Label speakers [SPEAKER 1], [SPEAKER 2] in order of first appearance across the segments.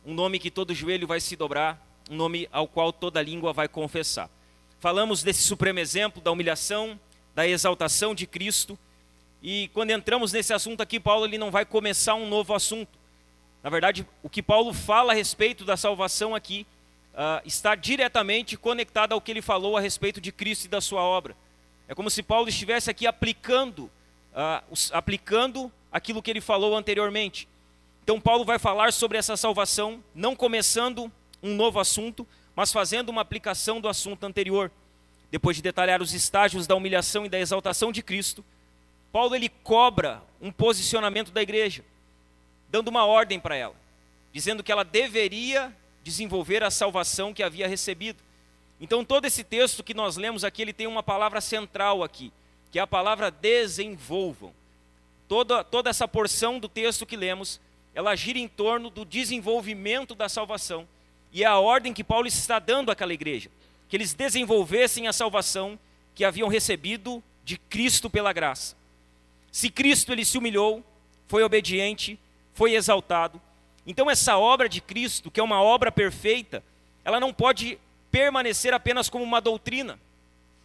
[SPEAKER 1] um nome que todo joelho vai se dobrar, um nome ao qual toda língua vai confessar. Falamos desse supremo exemplo da humilhação, da exaltação de Cristo, e quando entramos nesse assunto aqui, Paulo ele não vai começar um novo assunto. Na verdade, o que Paulo fala a respeito da salvação aqui está diretamente conectado ao que ele falou a respeito de Cristo e da sua obra. É como se Paulo estivesse aqui aplicando aquilo que ele falou anteriormente. Então Paulo vai falar sobre essa salvação, não começando um novo assunto, mas fazendo uma aplicação do assunto anterior. Depois de detalhar os estágios da humilhação e da exaltação de Cristo, Paulo ele cobra um posicionamento da igreja, dando uma ordem para ela, dizendo que ela deveria desenvolver a salvação que havia recebido. Então todo esse texto que nós lemos aqui, ele tem uma palavra central aqui, que é a palavra desenvolvam. Toda essa porção do texto que lemos, ela gira em torno do desenvolvimento da salvação. E é a ordem que Paulo está dando àquela igreja, que eles desenvolvessem a salvação que haviam recebido de Cristo pela graça. Se Cristo ele se humilhou, foi obediente, foi exaltado, então essa obra de Cristo, que é uma obra perfeita, ela não pode permanecer apenas como uma doutrina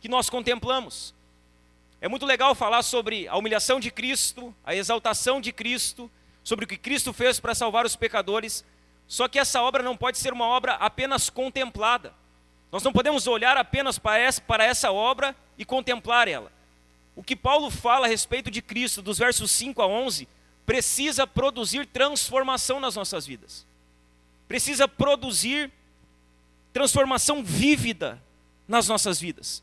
[SPEAKER 1] que nós contemplamos. É muito legal falar sobre a humilhação de Cristo, a exaltação de Cristo, sobre o que Cristo fez para salvar os pecadores, só que essa obra não pode ser uma obra apenas contemplada. Nós não podemos olhar apenas para essa obra e contemplar ela. O que Paulo fala a respeito de Cristo, dos versos 5 a 11, precisa produzir transformação nas nossas vidas. Precisa produzir transformação vívida nas nossas vidas.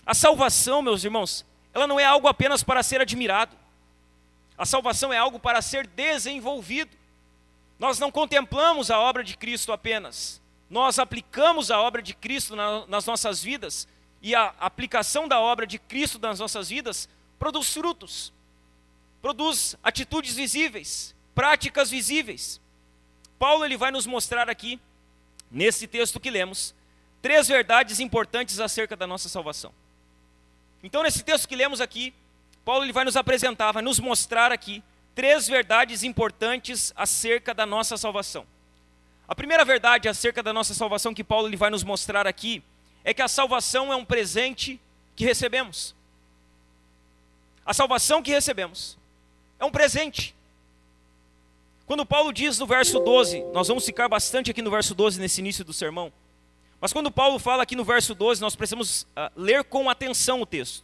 [SPEAKER 1] A salvação, meus irmãos, ela não é algo apenas para ser admirado. A salvação é algo para ser desenvolvido. Nós não contemplamos a obra de Cristo apenas. Nós aplicamos a obra de Cristo nas nossas vidas. E a aplicação da obra de Cristo nas nossas vidas produz frutos. Produz atitudes visíveis, práticas visíveis. Paulo ele vai nos mostrar aqui, nesse texto que lemos, 3 verdades importantes acerca da nossa salvação. Então nesse texto que lemos aqui, Paulo ele vai nos apresentar, vai nos mostrar aqui 3 verdades importantes acerca da nossa salvação. A primeira verdade acerca da nossa salvação que Paulo ele vai nos mostrar aqui é que a salvação é um presente que recebemos. A salvação que recebemos é um presente. Quando Paulo diz no verso 12, nós vamos ficar bastante aqui no verso 12 nesse início do sermão, mas quando Paulo fala aqui no verso 12, nós precisamos ler com atenção o texto.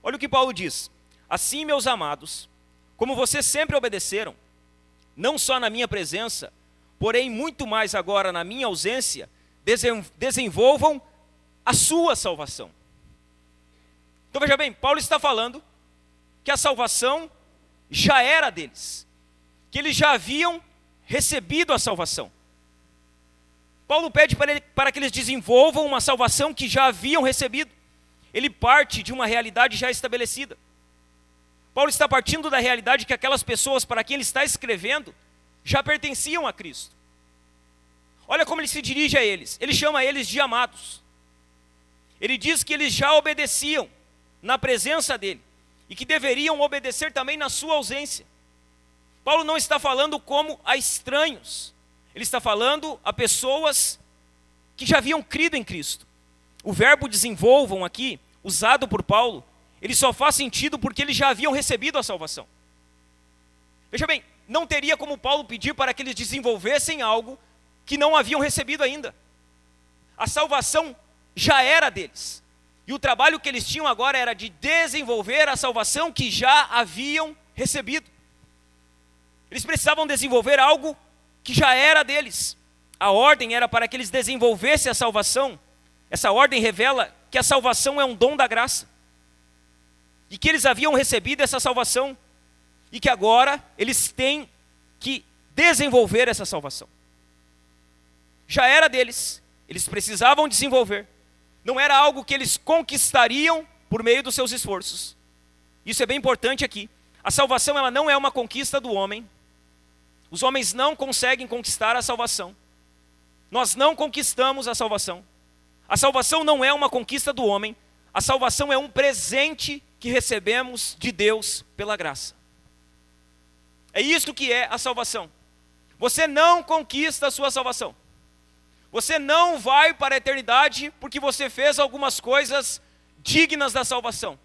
[SPEAKER 1] Olha o que Paulo diz: assim, meus amados, como vocês sempre obedeceram, não só na minha presença, porém muito mais agora na minha ausência, desenvolvam a sua salvação. Então veja bem, Paulo está falando que a salvação já era deles, que eles já haviam recebido a salvação. Paulo pede para que eles desenvolvam uma salvação que já haviam recebido. Ele parte de uma realidade já estabelecida. Paulo está partindo da realidade que aquelas pessoas para quem ele está escrevendo já pertenciam a Cristo. Olha como ele se dirige a eles. Ele chama eles de amados. Ele diz que eles já obedeciam na presença dele e que deveriam obedecer também na sua ausência. Paulo não está falando como a estranhos. Ele está falando a pessoas que já haviam crido em Cristo. O verbo desenvolvam aqui, usado por Paulo, ele só faz sentido porque eles já haviam recebido a salvação. Veja bem, não teria como Paulo pedir para que eles desenvolvessem algo que não haviam recebido ainda. A salvação já era deles. E o trabalho que eles tinham agora era de desenvolver a salvação que já haviam recebido. Eles precisavam desenvolver algo que já era deles. A ordem era para que eles desenvolvessem a salvação. Essa ordem revela que a salvação é um dom da graça. E que eles haviam recebido essa salvação. E que agora eles têm que desenvolver essa salvação. Já era deles. Eles precisavam desenvolver. Não era algo que eles conquistariam por meio dos seus esforços. Isso é bem importante aqui. A salvação ela não é uma conquista do homem. Os homens não conseguem conquistar a salvação. Nós não conquistamos a salvação. A salvação não é uma conquista do homem. A salvação é um presente que recebemos de Deus pela graça. É isso que é a salvação. Você não conquista a sua salvação. Você não vai para a eternidade porque você fez algumas coisas dignas da salvação.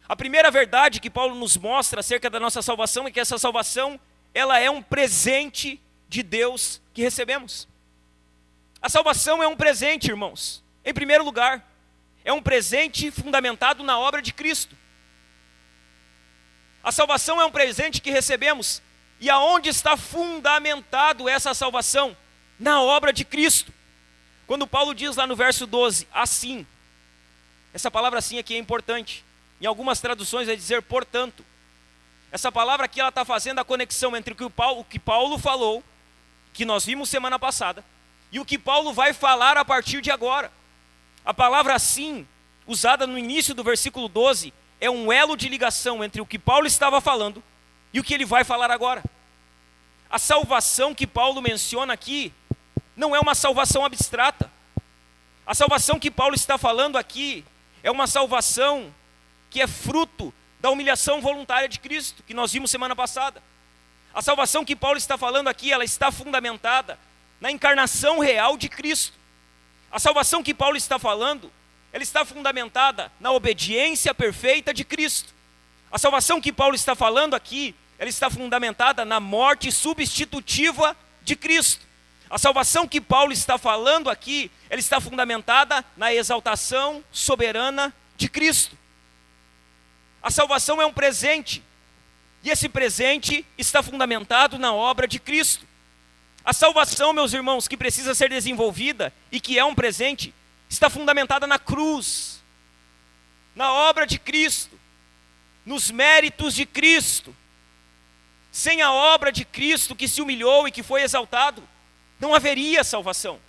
[SPEAKER 1] A primeira verdade que Paulo nos mostra acerca da nossa salvação é que essa salvação, ela é um presente de Deus que recebemos. A salvação é um presente, irmãos. Em primeiro lugar, é um presente fundamentado na obra de Cristo. A salvação é um presente que recebemos. E aonde está fundamentado essa salvação? Na obra de Cristo. Quando Paulo diz lá no verso 12, assim. Essa palavra assim aqui é importante. Em algumas traduções vai dizer portanto. Essa palavra aqui ela está fazendo a conexão entre o que Paulo falou, que nós vimos semana passada, e o que Paulo vai falar a partir de agora. A palavra assim, usada no início do versículo 12, é um elo de ligação entre o que Paulo estava falando e o que ele vai falar agora. A salvação que Paulo menciona aqui não é uma salvação abstrata. A salvação que Paulo está falando aqui é uma salvação que é fruto da humilhação voluntária de Cristo, que nós vimos semana passada. A salvação que Paulo está falando aqui, ela está fundamentada na encarnação real de Cristo. A salvação que Paulo está falando, ela está fundamentada na obediência perfeita de Cristo. A salvação que Paulo está falando aqui, ela está fundamentada na morte substitutiva de Cristo. A salvação que Paulo está falando aqui, ela está fundamentada na exaltação soberana de Cristo. A salvação é um presente, e esse presente está fundamentado na obra de Cristo. A salvação, meus irmãos, que precisa ser desenvolvida e que é um presente, está fundamentada na cruz, na obra de Cristo, nos méritos de Cristo. Sem a obra de Cristo que se humilhou e que foi exaltado, não haveria salvação.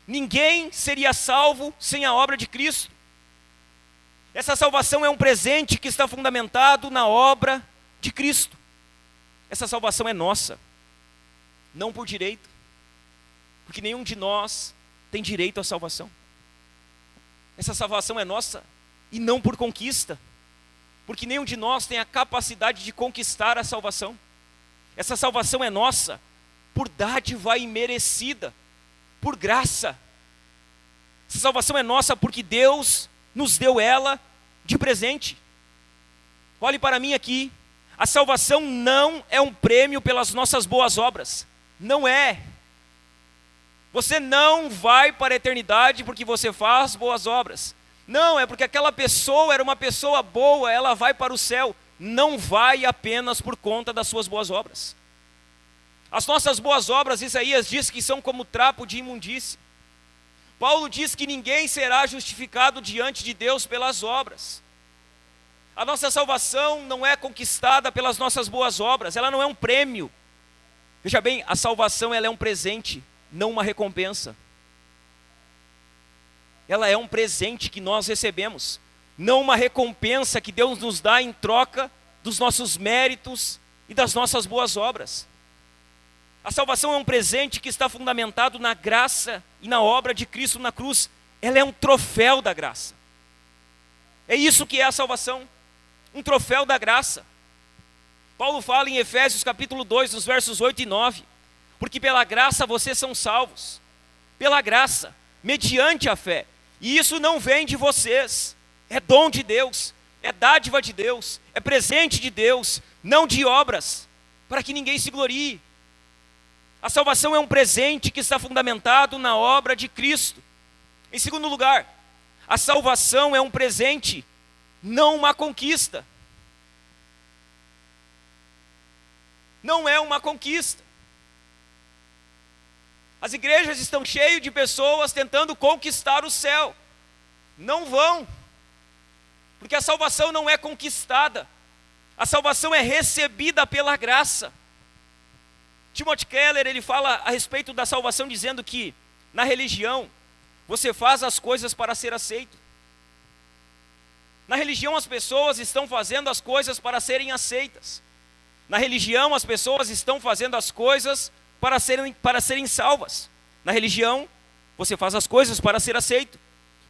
[SPEAKER 1] Ninguém seria salvo sem a obra de Cristo. Essa salvação é um presente que está fundamentado na obra de Cristo. Essa salvação é nossa, não por direito, porque nenhum de nós tem direito à salvação. Essa salvação é nossa e não por conquista, porque nenhum de nós tem a capacidade de conquistar a salvação. Essa salvação é nossa por dádiva imerecida, por graça. Essa salvação é nossa porque Deus nos deu ela de presente. Olhe para mim aqui, a salvação não é um prêmio pelas nossas boas obras, não é. Você não vai para a eternidade porque você faz boas obras, não, é porque aquela pessoa era uma pessoa boa, ela vai para o céu, não vai apenas por conta das suas boas obras. As nossas boas obras, Isaías diz que são como trapo de imundície. Paulo diz que ninguém será justificado diante de Deus pelas obras. A nossa salvação não é conquistada pelas nossas boas obras, ela não é um prêmio. Veja bem, a salvação ela é um presente, não uma recompensa. Ela é um presente que nós recebemos, não uma recompensa que Deus nos dá em troca dos nossos méritos e das nossas boas obras. A salvação é um presente que está fundamentado na graça e na obra de Cristo na cruz. Ela é um troféu da graça. É isso que é a salvação, um troféu da graça. Paulo fala em Efésios capítulo 2, nos versos 8 e 9, porque pela graça vocês são salvos, pela graça, mediante a fé, e isso não vem de vocês, é dom de Deus, é dádiva de Deus, é presente de Deus, não de obras, para que ninguém se glorie. A salvação é um presente que está fundamentado na obra de Cristo. Em segundo lugar, a salvação é um presente, não uma conquista. Não é uma conquista. As igrejas estão cheias de pessoas tentando conquistar o céu. Não vão, porque a salvação não é conquistada. A salvação é recebida pela graça. Timothy Keller, ele fala a respeito da salvação dizendo que na religião você faz as coisas para ser aceito. Na religião as pessoas estão fazendo as coisas para serem aceitas. Na religião as pessoas estão fazendo as coisas para serem salvas. Na religião você faz as coisas para ser aceito.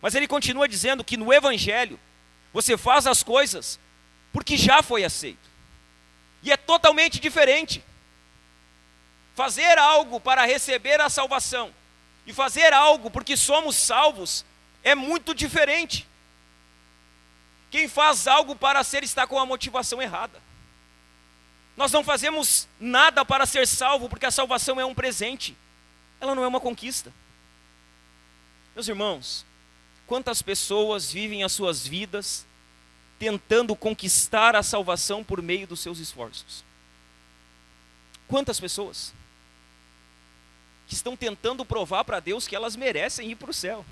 [SPEAKER 1] Mas ele continua dizendo que no evangelho você faz as coisas porque já foi aceito. E é totalmente diferente. fazer algo para receber a salvação e fazer algo porque somos salvos é muito diferente. Quem faz algo para ser está com a motivação errada. Nós não fazemos nada para ser salvo porque a salvação é um presente, ela não é uma conquista. Meus irmãos, quantas pessoas vivem as suas vidas tentando conquistar a salvação por meio dos seus esforços? Quantas pessoas que estão tentando provar para Deus que elas merecem ir para o céu,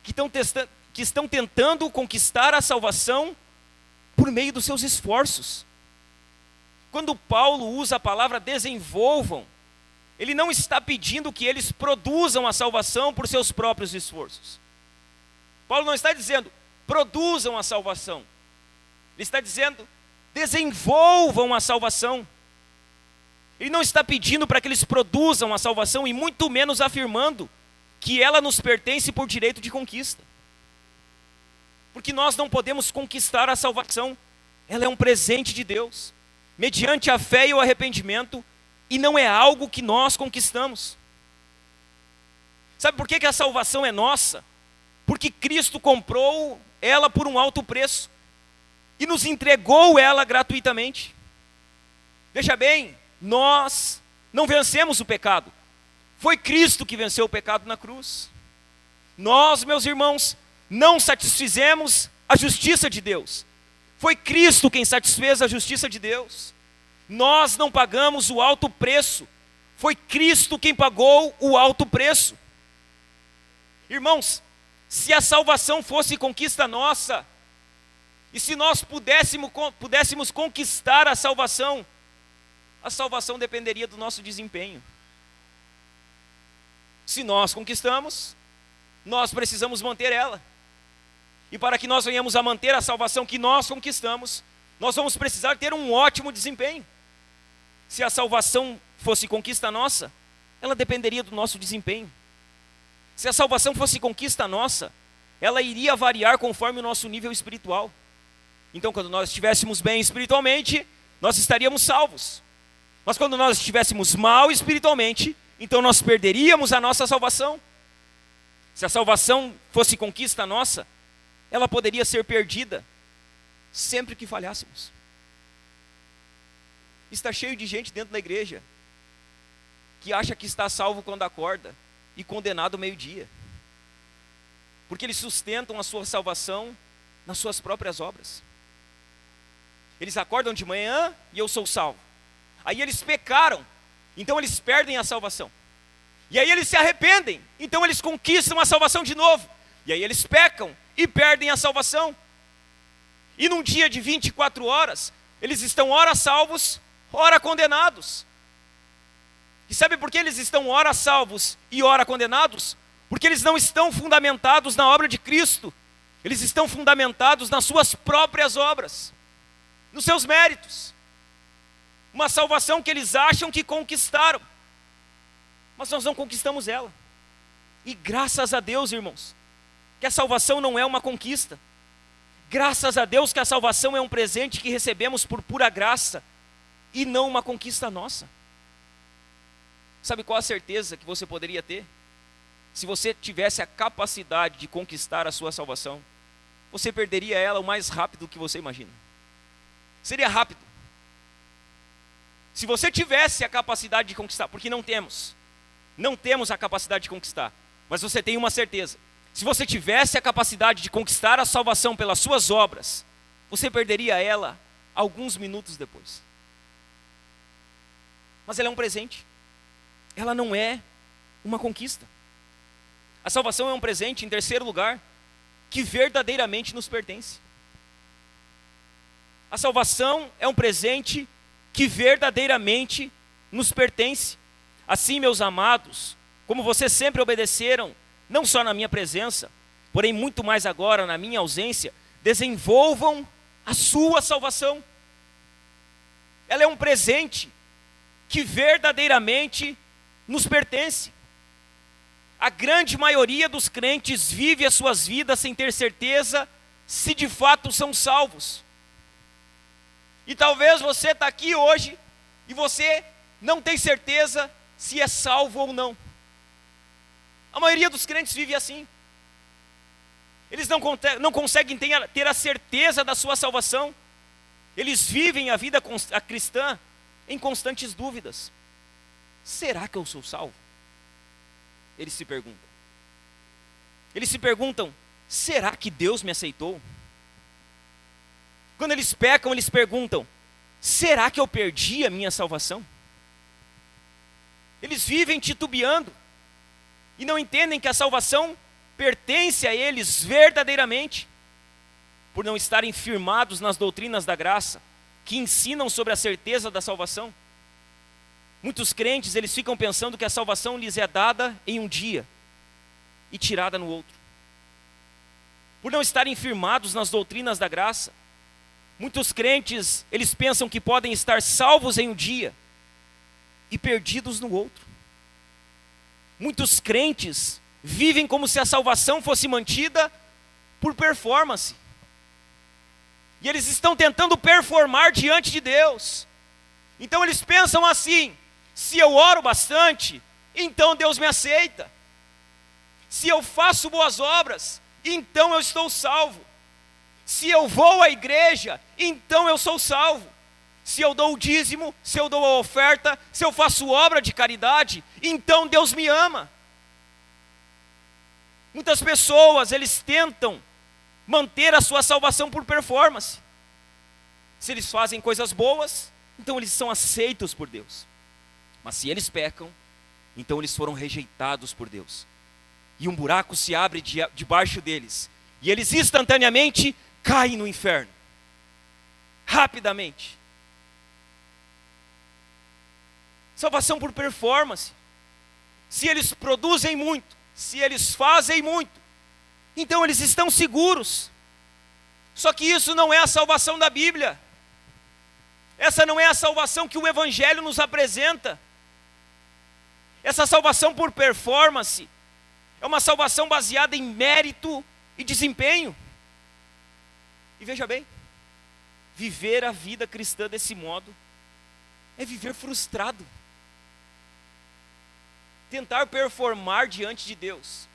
[SPEAKER 1] que estão tentando conquistar a salvação por meio dos seus esforços. Quando Paulo usa a palavra desenvolvam, ele não está pedindo que eles produzam a salvação por seus próprios esforços. Paulo não está dizendo produzam a salvação. Ele está dizendo desenvolvam a salvação. Ele não está pedindo para que eles produzam a salvação e muito menos afirmando que ela nos pertence por direito de conquista. Porque nós não podemos conquistar a salvação. Ela é um presente de Deus, mediante a fé e o arrependimento, e não é algo que nós conquistamos. Sabe por que a salvação é nossa? Porque Cristo comprou ela por um alto preço e nos entregou ela gratuitamente. Veja bem, nós não vencemos o pecado. Foi Cristo que venceu o pecado na cruz. Nós, meus irmãos, não satisfizemos a justiça de Deus. Foi Cristo quem satisfez a justiça de Deus. Nós não pagamos o alto preço. Foi Cristo quem pagou o alto preço. Irmãos, se a salvação fosse conquista nossa, e se nós pudéssemos conquistar a salvação dependeria do nosso desempenho. Se nós conquistamos, nós precisamos manter ela. E para que nós venhamos a manter a salvação que nós conquistamos, nós vamos precisar ter um ótimo desempenho. Se a salvação fosse conquista nossa, ela dependeria do nosso desempenho. Se a salvação fosse conquista nossa, ela iria variar conforme o nosso nível espiritual. Então, quando nós estivéssemos bem espiritualmente, nós estaríamos salvos. Mas quando nós estivéssemos mal espiritualmente, então nós perderíamos a nossa salvação. Se a salvação fosse conquista nossa, ela poderia ser perdida sempre que falhássemos. Está cheio de gente dentro da igreja que acha que está salvo quando acorda e condenado ao meio-dia, porque eles sustentam a sua salvação nas suas próprias obras. Eles acordam de manhã e eu sou salvo. Aí eles pecaram, então eles perdem a salvação. E aí eles se arrependem, então eles conquistam a salvação de novo. E aí eles pecam e perdem a salvação. E num dia de 24 horas, eles estão ora salvos, ora condenados. E sabe por que eles estão ora salvos e ora condenados? Porque eles não estão fundamentados na obra de Cristo. Eles estão fundamentados nas suas próprias obras, nos seus méritos. Uma salvação que eles acham que conquistaram, mas nós não conquistamos ela. E graças a Deus, irmãos, que a salvação não é uma conquista. Graças a Deus que a salvação é um presente que recebemos por pura graça e não uma conquista nossa. Sabe qual a certeza que você poderia ter? Se você tivesse a capacidade de conquistar a sua salvação, você perderia ela o mais rápido que você imagina. Seria rápido. Se você tivesse a capacidade de conquistar, porque não temos a capacidade de conquistar, mas você tem uma certeza: se você tivesse a capacidade de conquistar a salvação pelas suas obras, você perderia ela alguns minutos depois. Mas ela é um presente, ela não é uma conquista. A salvação é um presente, em terceiro lugar, que verdadeiramente nos pertence. A salvação é um presente que verdadeiramente nos pertence. Assim, meus amados, como vocês sempre obedeceram, não só na minha presença, porém muito mais agora na minha ausência, desenvolvam a sua salvação. Ela é um presente que verdadeiramente nos pertence. A grande maioria dos crentes vive as suas vidas sem ter certeza se de fato são salvos. E talvez você está aqui hoje e você não tem certeza se é salvo ou não. A maioria dos crentes vive assim. Eles não conseguem ter a certeza da sua salvação. Eles vivem a vida cristã em constantes dúvidas. Será que eu sou salvo? Eles se perguntam. Eles se perguntam, será que Deus me aceitou? Quando eles pecam, eles perguntam, será que eu perdi a minha salvação? Eles vivem titubeando e não entendem que a salvação pertence a eles verdadeiramente, por não estarem firmados nas doutrinas da graça, que ensinam sobre a certeza da salvação. Muitos crentes, eles ficam pensando que a salvação lhes é dada em um dia e tirada no outro. Por não estarem firmados nas doutrinas da graça, muitos crentes, eles pensam que podem estar salvos em um dia e perdidos no outro. Muitos crentes vivem como se a salvação fosse mantida por performance. E eles estão tentando performar diante de Deus. Então eles pensam assim, se eu oro bastante, então Deus me aceita. Se eu faço boas obras, então eu estou salvo. Se eu vou à igreja, então eu sou salvo. Se eu dou o dízimo, se eu dou a oferta, se eu faço obra de caridade, então Deus me ama. Muitas pessoas, eles tentam manter a sua salvação por performance. Se eles fazem coisas boas, então eles são aceitos por Deus. Mas se eles pecam, então eles foram rejeitados por Deus. E um buraco se abre debaixo deles. E eles instantaneamente caem no inferno. Rapidamente. Salvação por performance. Se eles produzem muito, se eles fazem muito, então eles estão seguros. Só que isso não é a salvação da Bíblia. Essa não é a salvação que o Evangelho nos apresenta. Essa salvação por performance é uma salvação baseada em mérito e desempenho. E veja bem, viver a vida cristã desse modo é viver frustrado. Tentar performar diante de Deus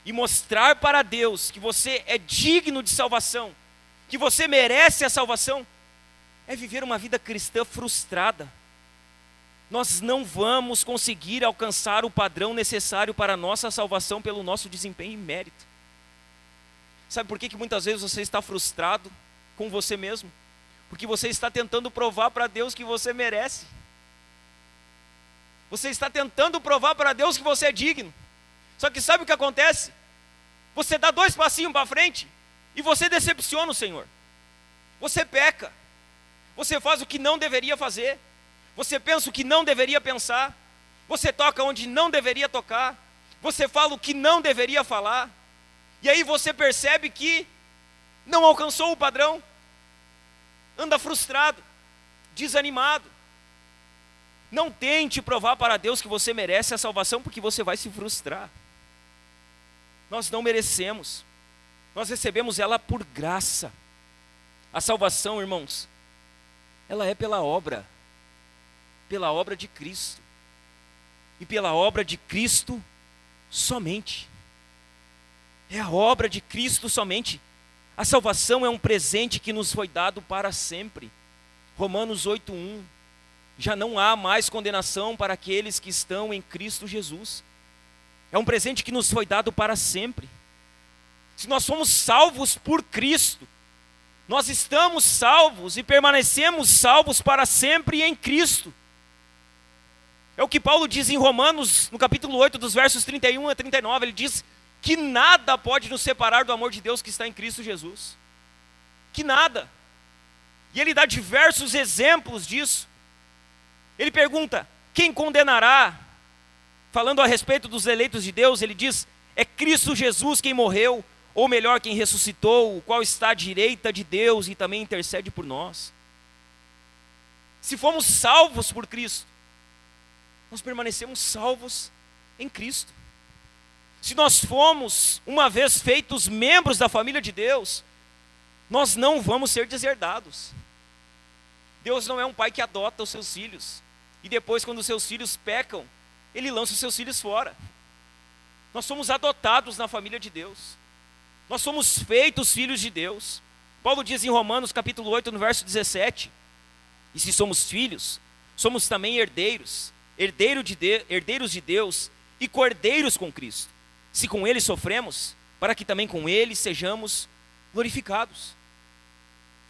[SPEAKER 1] e mostrar para Deus que você é digno de salvação, que você merece a salvação, é viver uma vida cristã frustrada. Nós não vamos conseguir alcançar o padrão necessário para a nossa salvação pelo nosso desempenho e mérito. Sabe por que muitas vezes você está frustrado com você mesmo? Porque você está tentando provar para Deus que você merece. Você está tentando provar para Deus que você é digno. Só que sabe o que acontece? Você dá 2 passinhos para frente e você decepciona o Senhor. Você peca. Você faz o que não deveria fazer. Você pensa o que não deveria pensar. Você toca onde não deveria tocar. Você fala o que não deveria falar. E aí você percebe que não alcançou o padrão. Anda frustrado, desanimado. Não tente provar para Deus que você merece a salvação, porque você vai se frustrar. Nós não merecemos. Nós recebemos ela por graça. A salvação, irmãos, ela é pela obra de Cristo. E pela obra de Cristo somente. É a obra de Cristo somente. A salvação é um presente que nos foi dado para sempre. Romanos 8:1. Já não há mais condenação para aqueles que estão em Cristo Jesus. É um presente que nos foi dado para sempre. Se nós somos salvos por Cristo, nós estamos salvos e permanecemos salvos para sempre em Cristo. É o que Paulo diz em Romanos, no capítulo 8, dos versos 31 a 39, ele diz que nada pode nos separar do amor de Deus que está em Cristo Jesus. Que nada. E ele dá diversos exemplos disso. Ele pergunta, quem condenará? Falando a respeito dos eleitos de Deus, ele diz, é Cristo Jesus quem morreu, ou melhor, quem ressuscitou, o qual está à direita de Deus e também intercede por nós. Se fomos salvos por Cristo, nós permanecemos salvos em Cristo. Se nós fomos, uma vez feitos membros da família de Deus, nós não vamos ser deserdados. Deus não é um pai que adota os seus filhos. e depois, quando os seus filhos pecam, ele lança os seus filhos fora. Nós somos adotados na família de Deus. Nós somos feitos filhos de Deus. Paulo diz em Romanos capítulo 8, no verso 17, e se somos filhos, somos também herdeiros, herdeiros de Deus e cordeiros com Cristo. Se com ele sofremos, para que também com ele sejamos glorificados.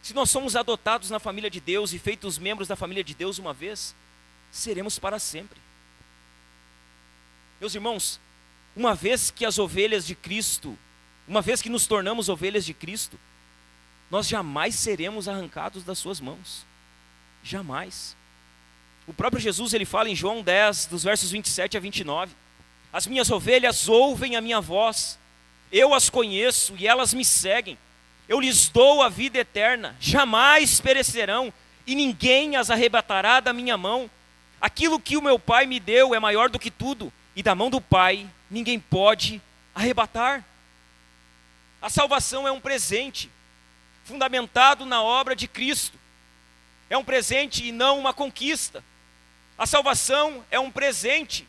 [SPEAKER 1] Se nós somos adotados na família de Deus e feitos membros da família de Deus uma vez, seremos para sempre. Meus irmãos, uma vez que as ovelhas de Cristo, uma vez que nos tornamos ovelhas de Cristo, nós jamais seremos arrancados das suas mãos. Jamais. O próprio Jesus, ele fala em João 10, dos versos 27 a 29. As minhas ovelhas ouvem a minha voz, eu as conheço e elas me seguem. Eu lhes dou a vida eterna, jamais perecerão e ninguém as arrebatará da minha mão. Aquilo que o meu Pai me deu é maior do que tudo, e da mão do Pai ninguém pode arrebatar. A salvação é um presente, fundamentado na obra de Cristo. É um presente e não uma conquista. A salvação é um presente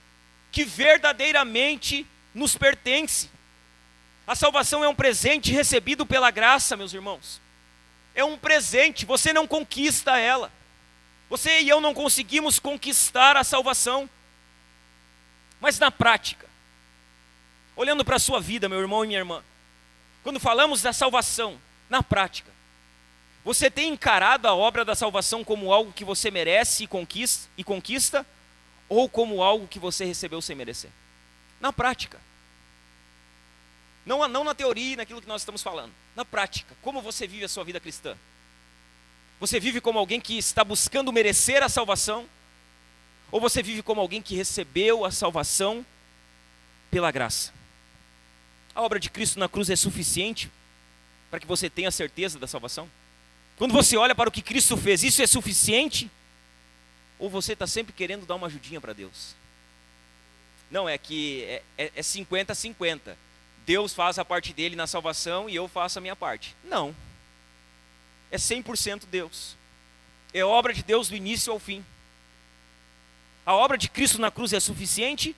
[SPEAKER 1] que verdadeiramente nos pertence. A salvação é um presente recebido pela graça, meus irmãos. É um presente, você não conquista ela. Você e eu não conseguimos conquistar a salvação. Mas na prática, olhando para a sua vida, meu irmão e minha irmã, quando falamos da salvação, na prática, você tem encarado a obra da salvação como algo que você merece e conquista, ou como algo que você recebeu sem merecer? Na prática. Não na teoria, naquilo que nós estamos falando. Na prática, como você vive a sua vida cristã? Você vive como alguém que está buscando merecer a salvação? Ou você vive como alguém que recebeu a salvação pela graça? A obra de Cristo na cruz é suficiente para que você tenha certeza da salvação? Quando você olha para o que Cristo fez, isso é suficiente? Ou você está sempre querendo dar uma ajudinha para Deus? Não, é que é 50-50. Deus faz a parte dele na salvação e eu faço a minha parte. Não. É 100% Deus. É obra de Deus do início ao fim. A obra de Cristo na cruz é suficiente?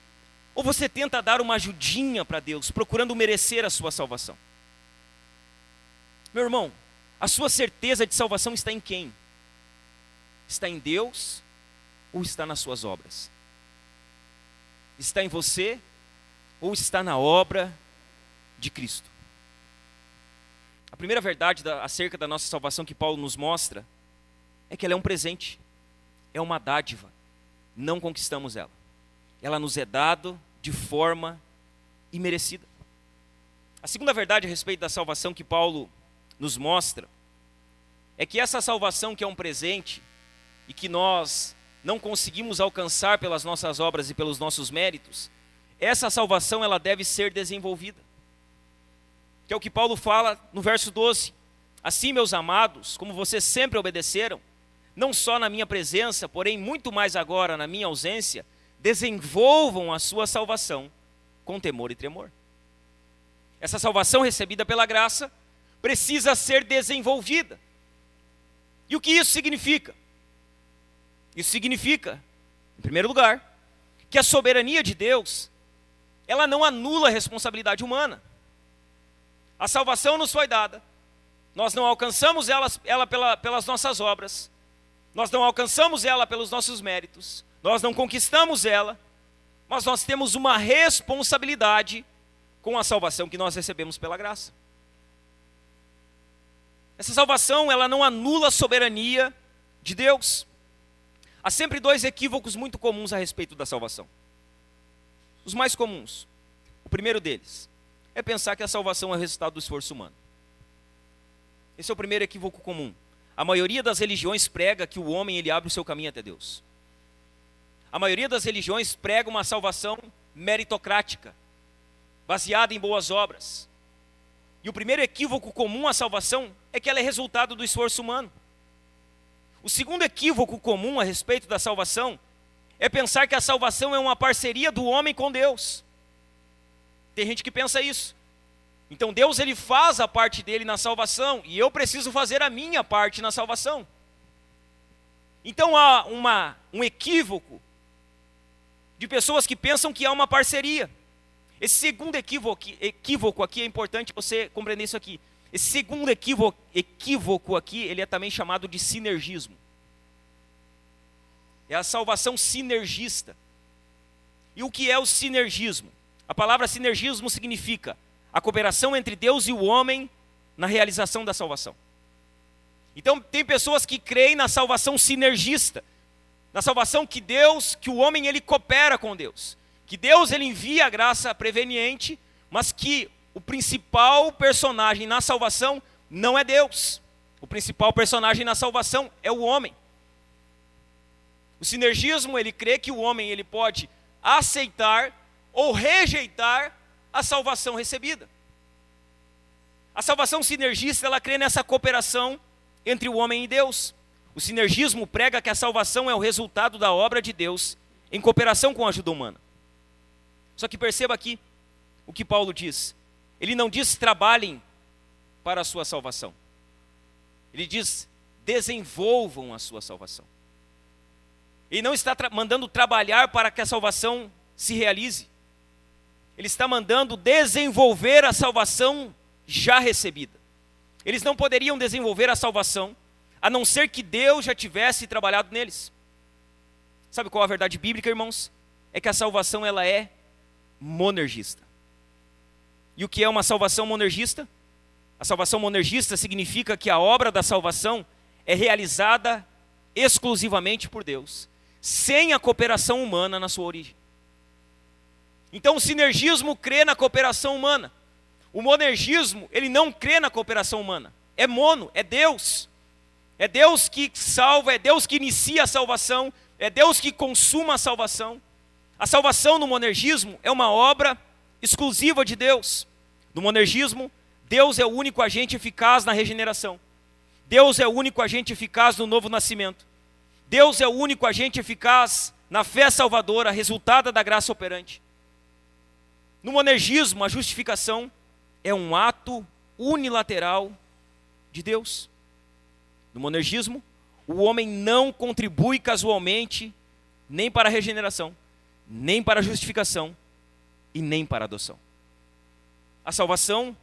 [SPEAKER 1] Ou você tenta dar uma ajudinha para Deus, procurando merecer a sua salvação? Meu irmão, a sua certeza de salvação está em quem? Está em Deus ou está nas suas obras? Está em você ou está na obra de Cristo? A primeira verdade acerca da nossa salvação que Paulo nos mostra é que ela é um presente, é uma dádiva, não conquistamos ela. Ela nos é dada de forma imerecida. A segunda verdade a respeito da salvação que Paulo nos mostra é que essa salvação que é um presente e que nós não conseguimos alcançar pelas nossas obras e pelos nossos méritos, essa salvação ela deve ser desenvolvida. Que é o que Paulo fala no verso 12. Assim, meus amados, como vocês sempre obedeceram, não só na minha presença, porém muito mais agora na minha ausência, desenvolvam a sua salvação com temor e tremor. Essa salvação recebida pela graça precisa ser desenvolvida. E o que isso significa? Isso significa, em primeiro lugar, que a soberania de Deus, ela não anula a responsabilidade humana. A salvação nos foi dada, nós não alcançamos ela pelas nossas obras, nós não alcançamos ela pelos nossos méritos, nós não conquistamos ela, mas nós temos uma responsabilidade com a salvação que nós recebemos pela graça. Essa salvação, ela não anula a soberania de Deus. Há sempre dois equívocos muito comuns a respeito da salvação. Os mais comuns. O primeiro deles é pensar que a salvação é o resultado do esforço humano. Esse é o primeiro equívoco comum. A maioria das religiões prega que o homem ele abre o seu caminho até Deus. A maioria das religiões prega uma salvação meritocrática, baseada em boas obras. E o primeiro equívoco comum à salvação é que ela é resultado do esforço humano. O segundo equívoco comum a respeito da salvação é pensar que a salvação é uma parceria do homem com Deus. Tem gente que pensa isso. Então Deus ele faz a parte dele na salvação e eu preciso fazer a minha parte na salvação. Então há um equívoco de pessoas que pensam que há uma parceria. Esse segundo equívoco aqui, é importante você compreender isso aqui. Esse segundo equívoco aqui, ele é também chamado de sinergismo. É a salvação sinergista. E o que é o sinergismo? A palavra sinergismo significa a cooperação entre Deus e o homem na realização da salvação. Então tem pessoas que creem na salvação sinergista, na salvação que o homem ele coopera com Deus, que Deus ele envia a graça preveniente, mas que o principal personagem na salvação não é Deus. O principal personagem na salvação é o homem. O sinergismo ele crê que o homem ele pode aceitar ou rejeitar a salvação recebida. A salvação sinergista ela crê nessa cooperação entre o homem e Deus. O sinergismo prega que a salvação é o resultado da obra de Deus em cooperação com a ajuda humana. Só que perceba aqui o que Paulo diz. Ele não diz trabalhem para a sua salvação. Ele diz desenvolvam a sua salvação. Ele não está mandando trabalhar para que a salvação se realize. Ele está mandando desenvolver a salvação já recebida. Eles não poderiam desenvolver a salvação a não ser que Deus já tivesse trabalhado neles. Sabe qual é a verdade bíblica, irmãos? É que a salvação ela é monergista. E o que é uma salvação monergista? A salvação monergista significa que a obra da salvação é realizada exclusivamente por Deus, sem a cooperação humana na sua origem. Então o sinergismo crê na cooperação humana. O monergismo, ele não crê na cooperação humana. É mono, é Deus. É Deus que salva, é Deus que inicia a salvação, é Deus que consuma a salvação. A salvação no monergismo é uma obra exclusiva de Deus. No monergismo, Deus é o único agente eficaz na regeneração. Deus é o único agente eficaz no novo nascimento. Deus é o único agente eficaz na fé salvadora, resultada da graça operante. No monergismo, a justificação é um ato unilateral de Deus. No monergismo, o homem não contribui casualmente nem para a regeneração, nem para a justificação e nem para a adoção. A salvação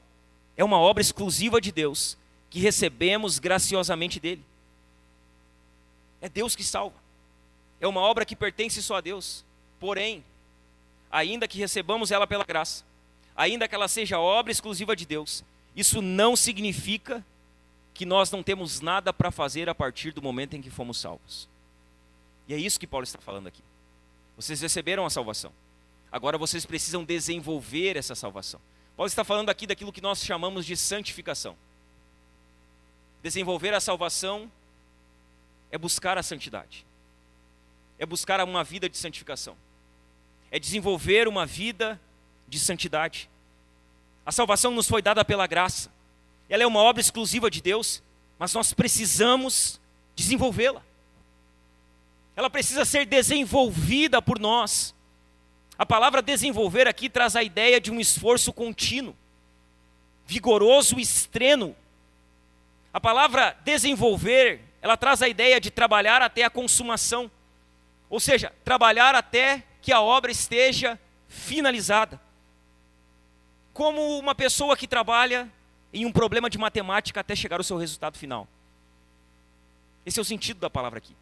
[SPEAKER 1] é uma obra exclusiva de Deus que recebemos graciosamente dele. É Deus que salva. É uma obra que pertence só a Deus. Porém, ainda que recebamos ela pela graça, ainda que ela seja obra exclusiva de Deus, isso não significa que nós não temos nada para fazer a partir do momento em que fomos salvos. E é isso que Paulo está falando aqui. Vocês receberam a salvação. Agora vocês precisam desenvolver essa salvação. Paulo está falando aqui daquilo que nós chamamos de santificação. Desenvolver a salvação é buscar a santidade. É buscar uma vida de santificação. É desenvolver uma vida de santidade. A salvação nos foi dada pela graça. Ela é uma obra exclusiva de Deus, mas nós precisamos desenvolvê-la. Ela precisa ser desenvolvida por nós. A palavra desenvolver aqui traz a ideia de um esforço contínuo, vigoroso e extremo. A palavra desenvolver, ela traz a ideia de trabalhar até a consumação. Ou seja, trabalhar até que a obra esteja finalizada. Como uma pessoa que trabalha em um problema de matemática até chegar ao seu resultado final. Esse é o sentido da palavra aqui.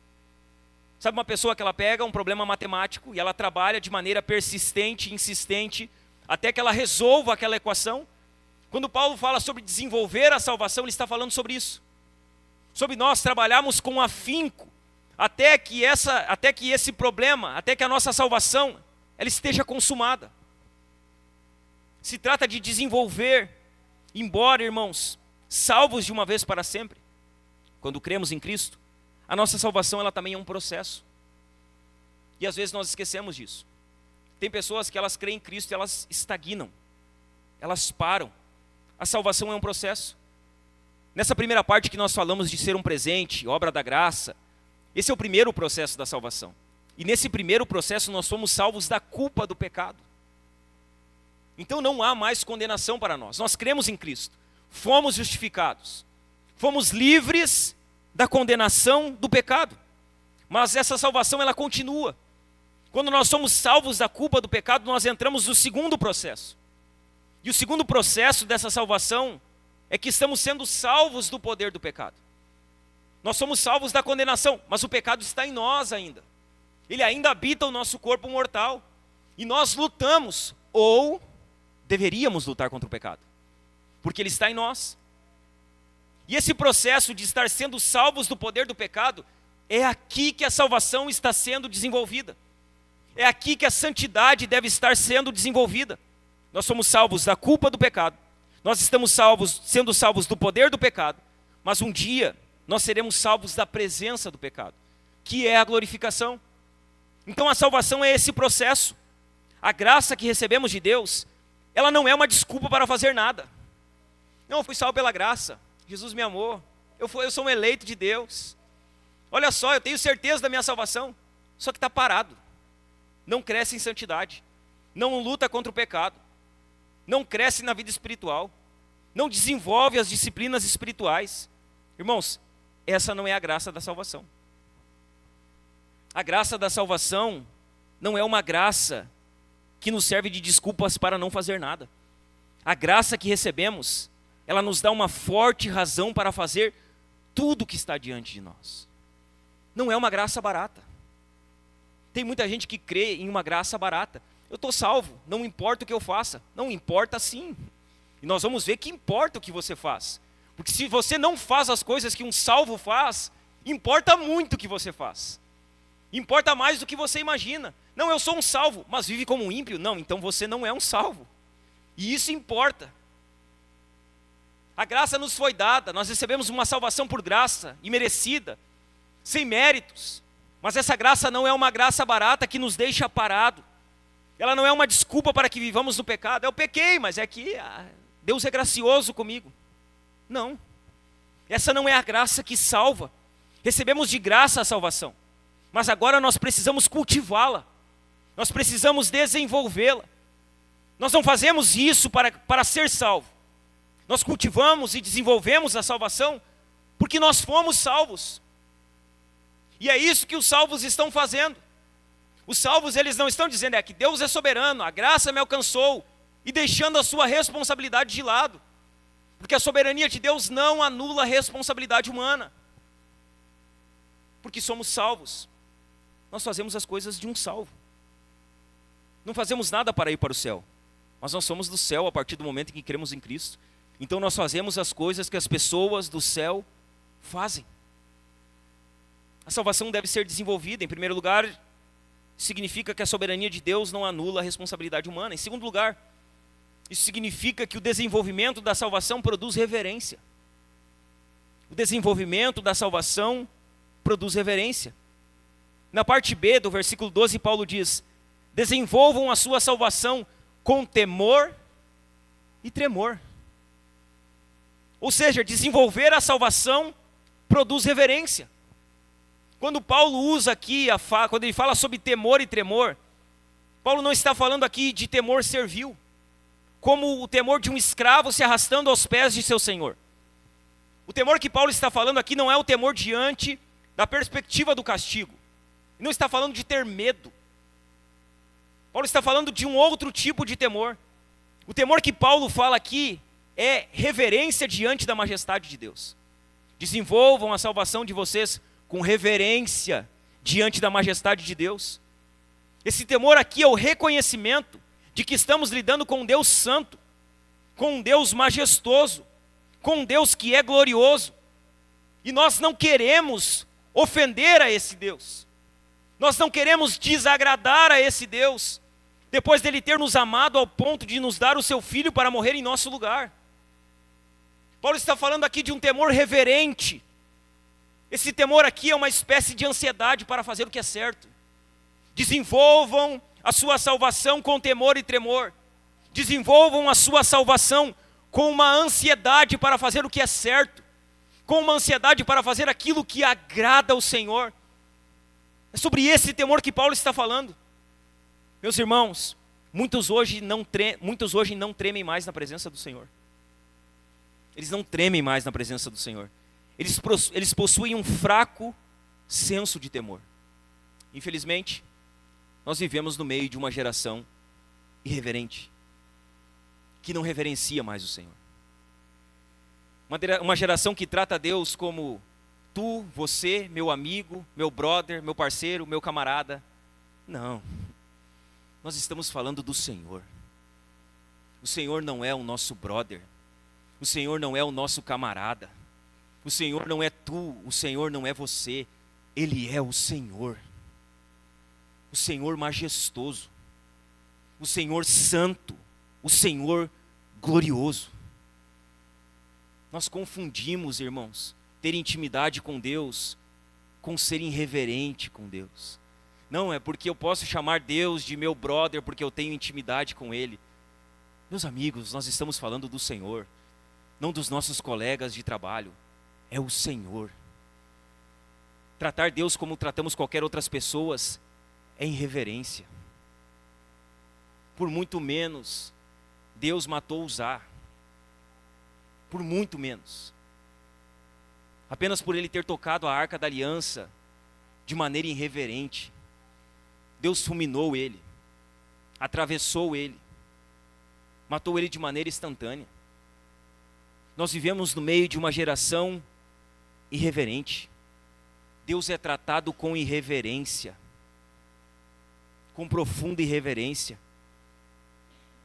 [SPEAKER 1] Sabe uma pessoa que ela pega um problema matemático e ela trabalha de maneira persistente, insistente, até que ela resolva aquela equação? Quando Paulo fala sobre desenvolver a salvação, ele está falando sobre isso. Sobre nós trabalharmos com afinco, até que esse problema, até que a nossa salvação, ela esteja consumada. Se trata de desenvolver, embora, irmãos, salvos de uma vez para sempre, quando cremos em Cristo, a nossa salvação ela também é um processo. E às vezes nós esquecemos disso. Tem pessoas que elas creem em Cristo e elas estagnam. Elas param. A salvação é um processo. Nessa primeira parte que nós falamos de ser um presente, obra da graça, esse é o primeiro processo da salvação. E nesse primeiro processo nós somos salvos da culpa do pecado. Então não há mais condenação para nós. Nós cremos em Cristo. Fomos justificados. Fomos livres da condenação do pecado. Mas essa salvação, ela continua. Quando nós somos salvos da culpa do pecado, nós entramos no segundo processo. E o segundo processo dessa salvação é que estamos sendo salvos do poder do pecado. Nós somos salvos da condenação, mas o pecado está em nós ainda. Ele ainda habita o nosso corpo mortal. E nós lutamos, ou deveríamos lutar contra o pecado, porque ele está em nós. E esse processo de estar sendo salvos do poder do pecado, é aqui que a salvação está sendo desenvolvida. É aqui que a santidade deve estar sendo desenvolvida. Nós somos salvos da culpa do pecado. Nós estamos sendo salvos do poder do pecado. Mas um dia, nós seremos salvos da presença do pecado, que é a glorificação. Então a salvação é esse processo. A graça que recebemos de Deus, ela não é uma desculpa para fazer nada. Não, eu fui salvo pela graça. Jesus me amou. Eu sou um eleito de Deus. Olha só, eu tenho certeza da minha salvação. Só que está parado. Não cresce em santidade. Não luta contra o pecado. Não cresce na vida espiritual. Não desenvolve as disciplinas espirituais. Irmãos, essa não é a graça da salvação. A graça da salvação não é uma graça que nos serve de desculpas para não fazer nada. A graça que recebemos, ela nos dá uma forte razão para fazer tudo que está diante de nós. Não é uma graça barata. Tem muita gente que crê em uma graça barata. Eu estou salvo, não importa o que eu faça. Não importa sim. E nós vamos ver que importa o que você faz. Porque se você não faz as coisas que um salvo faz, importa muito o que você faz. Importa mais do que você imagina. Não, eu sou um salvo, mas vive como um ímpio? Não, então você não é um salvo. E isso importa. A graça nos foi dada, nós recebemos uma salvação por graça, imerecida, sem méritos. Mas essa graça não é uma graça barata que nos deixa parado. Ela não é uma desculpa para que vivamos no pecado. Eu pequei, mas é que Deus é gracioso comigo. Não. Essa não é a graça que salva. Recebemos de graça a salvação. Mas agora nós precisamos cultivá-la. Nós precisamos desenvolvê-la. Nós não fazemos isso para ser salvo. Nós cultivamos e desenvolvemos a salvação porque nós fomos salvos. E é isso que os salvos estão fazendo. Os salvos, eles não estão dizendo que Deus é soberano, a graça me alcançou, e deixando a sua responsabilidade de lado. Porque a soberania de Deus não anula a responsabilidade humana. Porque somos salvos. Nós fazemos as coisas de um salvo. Não fazemos nada para ir para o céu. Mas nós somos do céu a partir do momento em que cremos em Cristo. Então nós fazemos as coisas que as pessoas do céu fazem. A salvação deve ser desenvolvida. Em primeiro lugar, significa que a soberania de Deus não anula a responsabilidade humana. Em segundo lugar, isso significa que o desenvolvimento da salvação produz reverência. O desenvolvimento da salvação produz reverência. Na parte B do versículo 12, Paulo diz: desenvolvam a sua salvação com temor e tremor. Ou seja, desenvolver a salvação produz reverência. Quando Paulo usa aqui, quando ele fala sobre temor e tremor, Paulo não está falando aqui de temor servil, como o temor de um escravo se arrastando aos pés de seu senhor. O temor que Paulo está falando aqui não é o temor diante da perspectiva do castigo. Ele não está falando de ter medo. Paulo está falando de um outro tipo de temor. O temor que Paulo fala aqui é reverência diante da majestade de Deus. Desenvolvam a salvação de vocês com reverência diante da majestade de Deus. Esse temor aqui é o reconhecimento de que estamos lidando com um Deus santo, com um Deus majestoso, com um Deus que é glorioso. E nós não queremos ofender a esse Deus. Nós não queremos desagradar a esse Deus, depois dele ter nos amado ao ponto de nos dar o seu Filho para morrer em nosso lugar. Paulo está falando aqui de um temor reverente. Esse temor aqui é uma espécie de ansiedade para fazer o que é certo. Desenvolvam a sua salvação com temor e tremor. Desenvolvam a sua salvação com uma ansiedade para fazer o que é certo. Com uma ansiedade para fazer aquilo que agrada ao Senhor. É sobre esse temor que Paulo está falando. Meus irmãos, muitos hoje não tremem mais na presença do Senhor. Eles não tremem mais na presença do Senhor. Eles possuem um fraco senso de temor. Infelizmente, nós vivemos no meio de uma geração irreverente, que não reverencia mais o Senhor. Uma geração que trata Deus como tu, você, meu amigo, meu brother, meu parceiro, meu camarada. Não, nós estamos falando do Senhor. O Senhor não é o nosso brother, o Senhor não é o nosso camarada, o Senhor não é tu, o Senhor não é você, Ele é o Senhor. O Senhor majestoso, o Senhor santo, o Senhor glorioso. Nós confundimos, irmãos, ter intimidade com Deus com ser irreverente com Deus. Não é porque eu posso chamar Deus de meu brother porque eu tenho intimidade com Ele. Meus amigos, nós estamos falando do Senhor, não dos nossos colegas de trabalho. É o Senhor. Tratar Deus como tratamos qualquer outras pessoas é irreverência. Por muito menos, Deus matou Uzá. Por muito menos. Apenas por ele ter tocado a arca da aliança de maneira irreverente, Deus fulminou ele, atravessou ele, matou ele de maneira instantânea. Nós vivemos no meio de uma geração irreverente. Deus é tratado com irreverência, com profunda irreverência.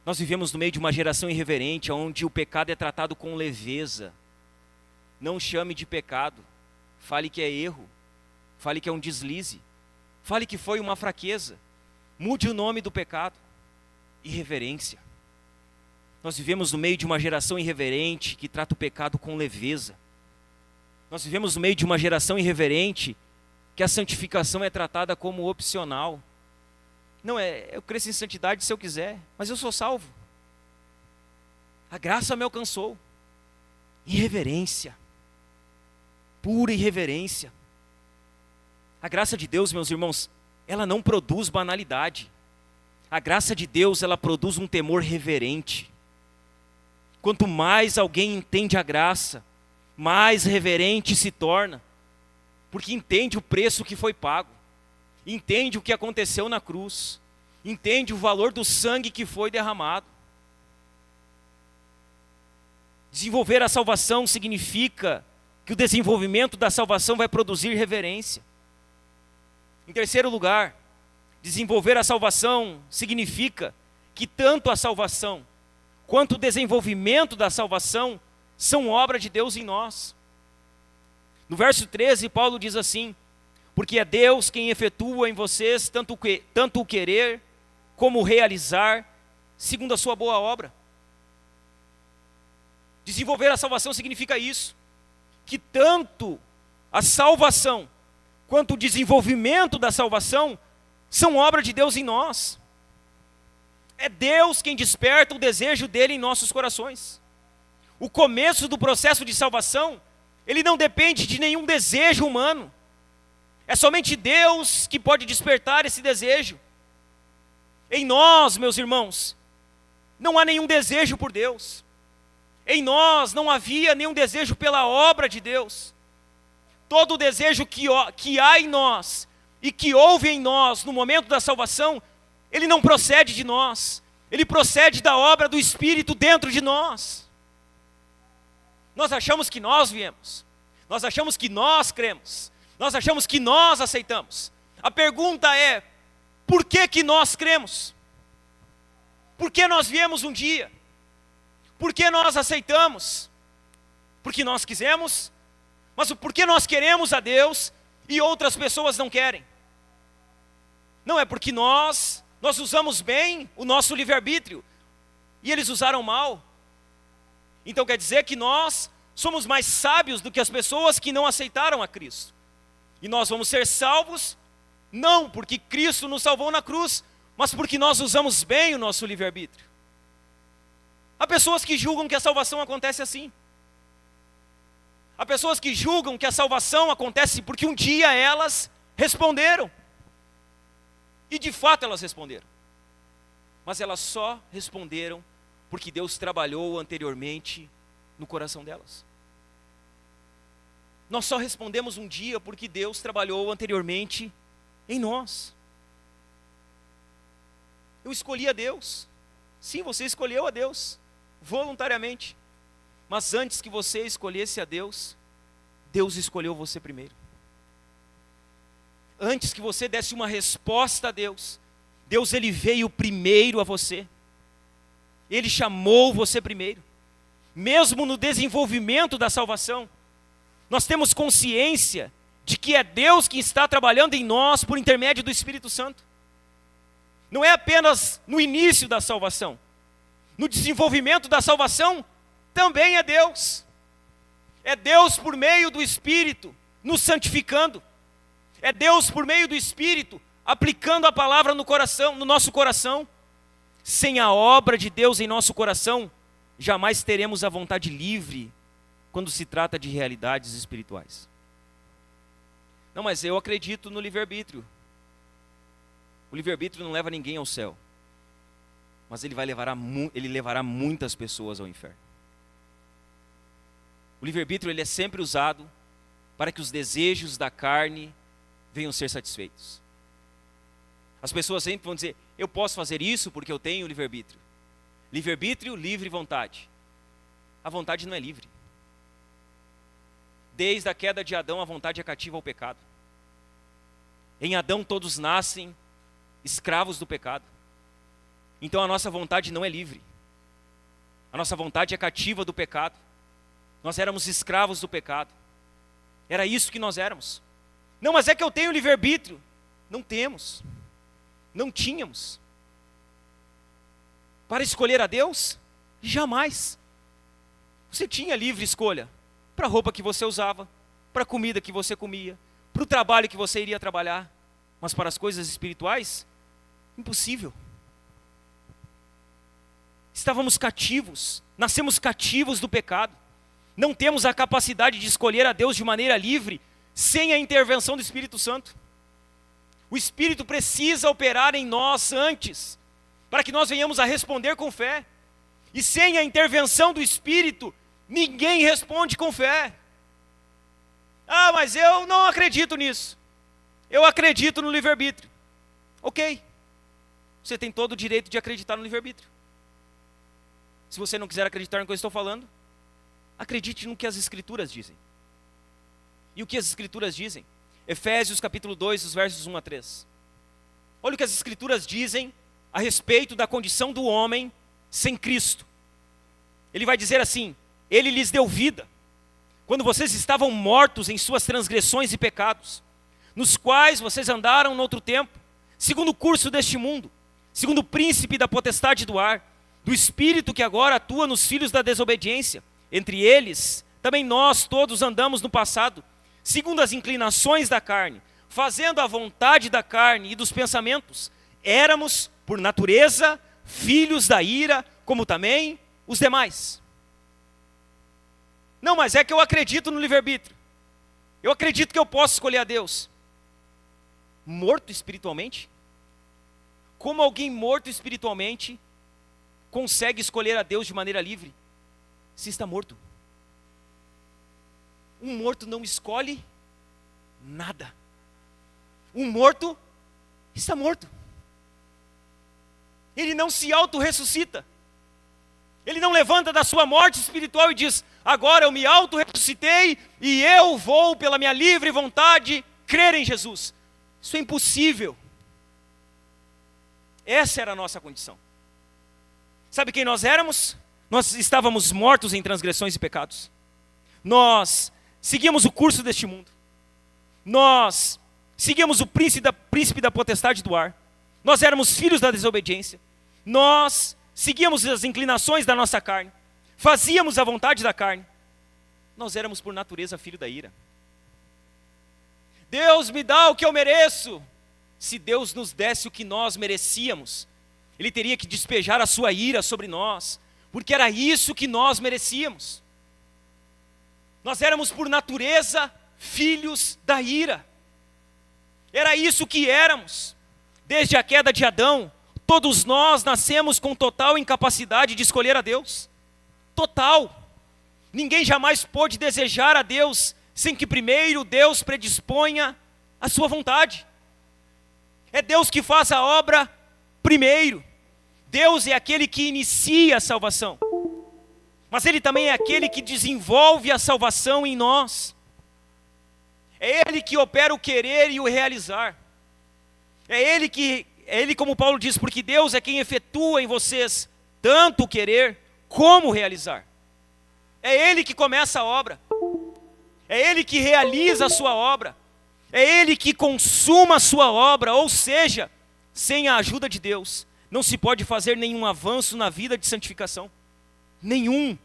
[SPEAKER 1] Nós vivemos no meio de uma geração irreverente, onde o pecado é tratado com leveza. Não chame de pecado, fale que é erro, fale que é um deslize, fale que foi uma fraqueza, mude o nome do pecado. Irreverência. Nós vivemos no meio de uma geração irreverente que trata o pecado com leveza. Nós vivemos no meio de uma geração irreverente que a santificação é tratada como opcional. Não é, eu cresço em santidade se eu quiser, mas eu sou salvo. A graça me alcançou. Irreverência. Pura irreverência. A graça de Deus, meus irmãos, ela não produz banalidade. A graça de Deus, ela produz um temor reverente. Quanto mais alguém entende a graça, mais reverente se torna, porque entende o preço que foi pago, entende o que aconteceu na cruz, entende o valor do sangue que foi derramado. Desenvolver a salvação significa que o desenvolvimento da salvação vai produzir reverência. Em terceiro lugar, desenvolver a salvação significa que tanto a salvação quanto o desenvolvimento da salvação são obra de Deus em nós. No verso 13, Paulo diz assim: porque é Deus quem efetua em vocês tanto o querer como o realizar, segundo a sua boa obra. Desenvolver a salvação significa isso, que tanto a salvação quanto o desenvolvimento da salvação são obra de Deus em nós. É Deus quem desperta o desejo dele em nossos corações. O começo do processo de salvação, ele não depende de nenhum desejo humano. É somente Deus que pode despertar esse desejo. Em nós, meus irmãos, não há nenhum desejo por Deus. Em nós não havia nenhum desejo pela obra de Deus. Todo o desejo que há em nós e que houve em nós no momento da salvação, ele não procede de nós, ele procede da obra do Espírito dentro de nós. Nós achamos que nós viemos, nós achamos que nós cremos, nós achamos que nós aceitamos. A pergunta é, por que nós cremos? Por que nós viemos um dia? Por que nós aceitamos? Porque nós quisemos? Mas por que nós queremos a Deus e outras pessoas não querem? Não é porque nós usamos bem o nosso livre-arbítrio e eles usaram mal. Então quer dizer que nós somos mais sábios do que as pessoas que não aceitaram a Cristo. E nós vamos ser salvos, não porque Cristo nos salvou na cruz, mas porque nós usamos bem o nosso livre-arbítrio. Há pessoas que julgam que a salvação acontece assim. Há pessoas que julgam que a salvação acontece porque um dia elas responderam. E de fato elas responderam. Mas elas só responderam porque Deus trabalhou anteriormente no coração delas. Nós só respondemos um dia porque Deus trabalhou anteriormente em nós. Eu escolhi a Deus. Sim, você escolheu a Deus, voluntariamente. Mas antes que você escolhesse a Deus, Deus escolheu você primeiro. Antes que você desse uma resposta a Deus, Deus ele veio primeiro a você. Ele chamou você primeiro. Mesmo no desenvolvimento da salvação, nós temos consciência de que é Deus que está trabalhando em nós por intermédio do Espírito Santo. Não é apenas no início da salvação. No desenvolvimento da salvação, também é Deus. É Deus por meio do Espírito, nos santificando. É Deus por meio do Espírito, aplicando a palavra no coração, no nosso coração. Sem a obra de Deus em nosso coração, jamais teremos a vontade livre quando se trata de realidades espirituais. Não, mas eu acredito no livre-arbítrio. O livre-arbítrio não leva ninguém ao céu, mas ele levará muitas pessoas ao inferno. O livre-arbítrio ele é sempre usado para que os desejos da carne venham ser satisfeitos. As pessoas sempre vão dizer, eu posso fazer isso porque eu tenho livre-arbítrio. Livre-arbítrio, livre vontade. A vontade não é livre. Desde a queda de Adão, a vontade é cativa ao pecado. Em Adão todos nascem escravos do pecado. Então a nossa vontade não é livre. A nossa vontade é cativa do pecado. Nós éramos escravos do pecado. Era isso que nós éramos. Não, mas é que eu tenho livre-arbítrio. Não temos. Não tínhamos. Para escolher a Deus? Jamais. Você tinha livre escolha para a roupa que você usava, para a comida que você comia, para o trabalho que você iria trabalhar. Mas para as coisas espirituais, impossível. Estávamos cativos, nascemos cativos do pecado. Não temos a capacidade de escolher a Deus de maneira livre, sem a intervenção do Espírito Santo. O Espírito precisa operar em nós antes, para que nós venhamos a responder com fé. E sem a intervenção do Espírito, ninguém responde com fé. Ah, mas eu não acredito nisso. Eu acredito no livre-arbítrio. Ok. Você tem todo o direito de acreditar no livre-arbítrio. Se você não quiser acreditar no que eu estou falando, acredite no que as Escrituras dizem. E o que as Escrituras dizem? Efésios capítulo 2, os versos 1 a 3. Olha o que as Escrituras dizem a respeito da condição do homem sem Cristo. Ele vai dizer assim, Ele lhes deu vida, quando vocês estavam mortos em suas transgressões e pecados, nos quais vocês andaram no outro tempo, segundo o curso deste mundo, segundo o príncipe da potestade do ar, do espírito que agora atua nos filhos da desobediência. Entre eles, também nós todos andamos no passado, segundo as inclinações da carne, fazendo a vontade da carne e dos pensamentos. Éramos, por natureza, filhos da ira, como também os demais. Não, mas é que eu acredito no livre-arbítrio. Eu acredito que eu posso escolher a Deus. Morto espiritualmente? Como alguém morto espiritualmente consegue escolher a Deus de maneira livre, se está morto? Um morto não escolhe nada. Um morto está morto. Ele não se auto-ressuscita. Ele não levanta da sua morte espiritual e diz, agora eu me auto-ressuscitei e eu vou, pela minha livre vontade, crer em Jesus. Isso é impossível. Essa era a nossa condição. Sabe quem nós éramos? Nós estávamos mortos em transgressões e pecados. Nós seguíamos o curso deste mundo. Nós seguíamos o príncipe da potestade do ar. Nós éramos filhos da desobediência. Nós seguíamos as inclinações da nossa carne. Fazíamos a vontade da carne. Nós éramos por natureza filho da ira. Deus me dá o que eu mereço. Se Deus nos desse o que nós merecíamos, Ele teria que despejar a sua ira sobre nós, porque era isso que nós merecíamos. Nós éramos por natureza filhos da ira. Era isso que éramos. Desde a queda de Adão, todos nós nascemos com total incapacidade de escolher a Deus. Total. Ninguém jamais pôde desejar a Deus sem que primeiro Deus predisponha a sua vontade. É Deus que faz a obra primeiro. Deus é aquele que inicia a salvação. Mas Ele também é aquele que desenvolve a salvação em nós. É Ele que opera o querer e o realizar. É Ele, como Paulo diz, porque Deus é quem efetua em vocês tanto o querer como o realizar. É Ele que começa a obra. É Ele que realiza a sua obra. É Ele que consuma a sua obra. Ou seja, sem a ajuda de Deus, não se pode fazer nenhum avanço na vida de santificação. Nenhum.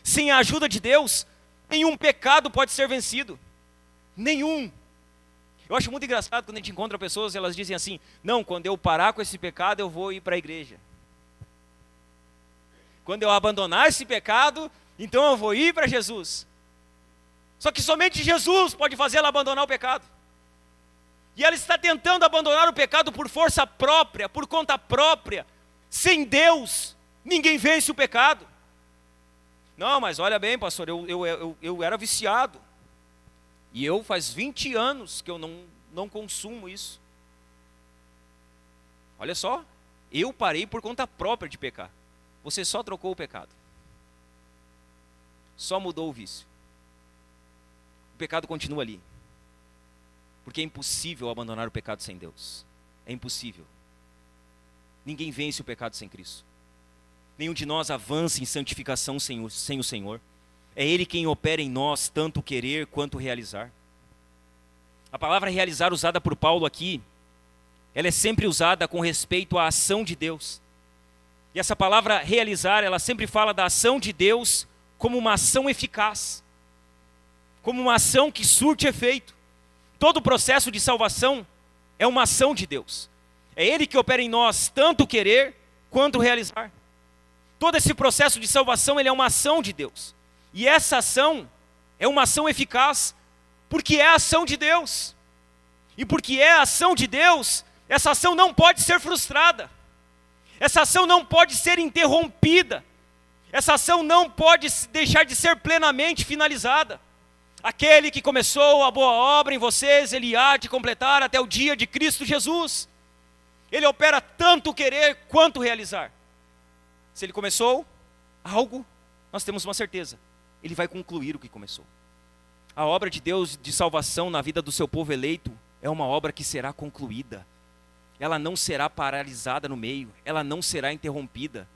[SPEAKER 1] Sem a ajuda de Deus, nenhum pecado pode ser vencido. Nenhum. Eu acho muito engraçado quando a gente encontra pessoas e elas dizem assim: não, quando eu parar com esse pecado eu vou ir para a igreja. Quando eu abandonar esse pecado, então eu vou ir para Jesus. Só que somente Jesus pode fazer ela abandonar o pecado. E ela está tentando abandonar o pecado por força própria, por conta própria. Sem Deus, ninguém vence o pecado. Não, mas olha bem, pastor, eu era viciado. E eu faz 20 anos que eu não consumo isso. Olha só, eu parei por conta própria de pecar. Você só trocou o pecado. Só mudou o vício. O pecado continua ali. Porque é impossível abandonar o pecado sem Deus. É impossível. Ninguém vence o pecado sem Cristo. Nenhum de nós avança em santificação sem o Senhor. É Ele quem opera em nós tanto querer quanto realizar. A palavra realizar usada por Paulo aqui, ela é sempre usada com respeito à ação de Deus. E essa palavra realizar, ela sempre fala da ação de Deus como uma ação eficaz. Como uma ação que surte efeito. Todo o processo de salvação é uma ação de Deus. É Ele que opera em nós tanto querer quanto realizar. Todo esse processo de salvação, ele é uma ação de Deus. E essa ação é uma ação eficaz, porque é a ação de Deus. E porque é a ação de Deus, essa ação não pode ser frustrada. Essa ação não pode ser interrompida. Essa ação não pode deixar de ser plenamente finalizada. Aquele que começou a boa obra em vocês, Ele há de completar até o dia de Cristo Jesus. Ele opera tanto querer quanto realizar. Se Ele começou algo, nós temos uma certeza: Ele vai concluir o que começou. A obra de Deus de salvação na vida do seu povo eleito é uma obra que será concluída. Ela não será paralisada no meio, ela não será interrompida.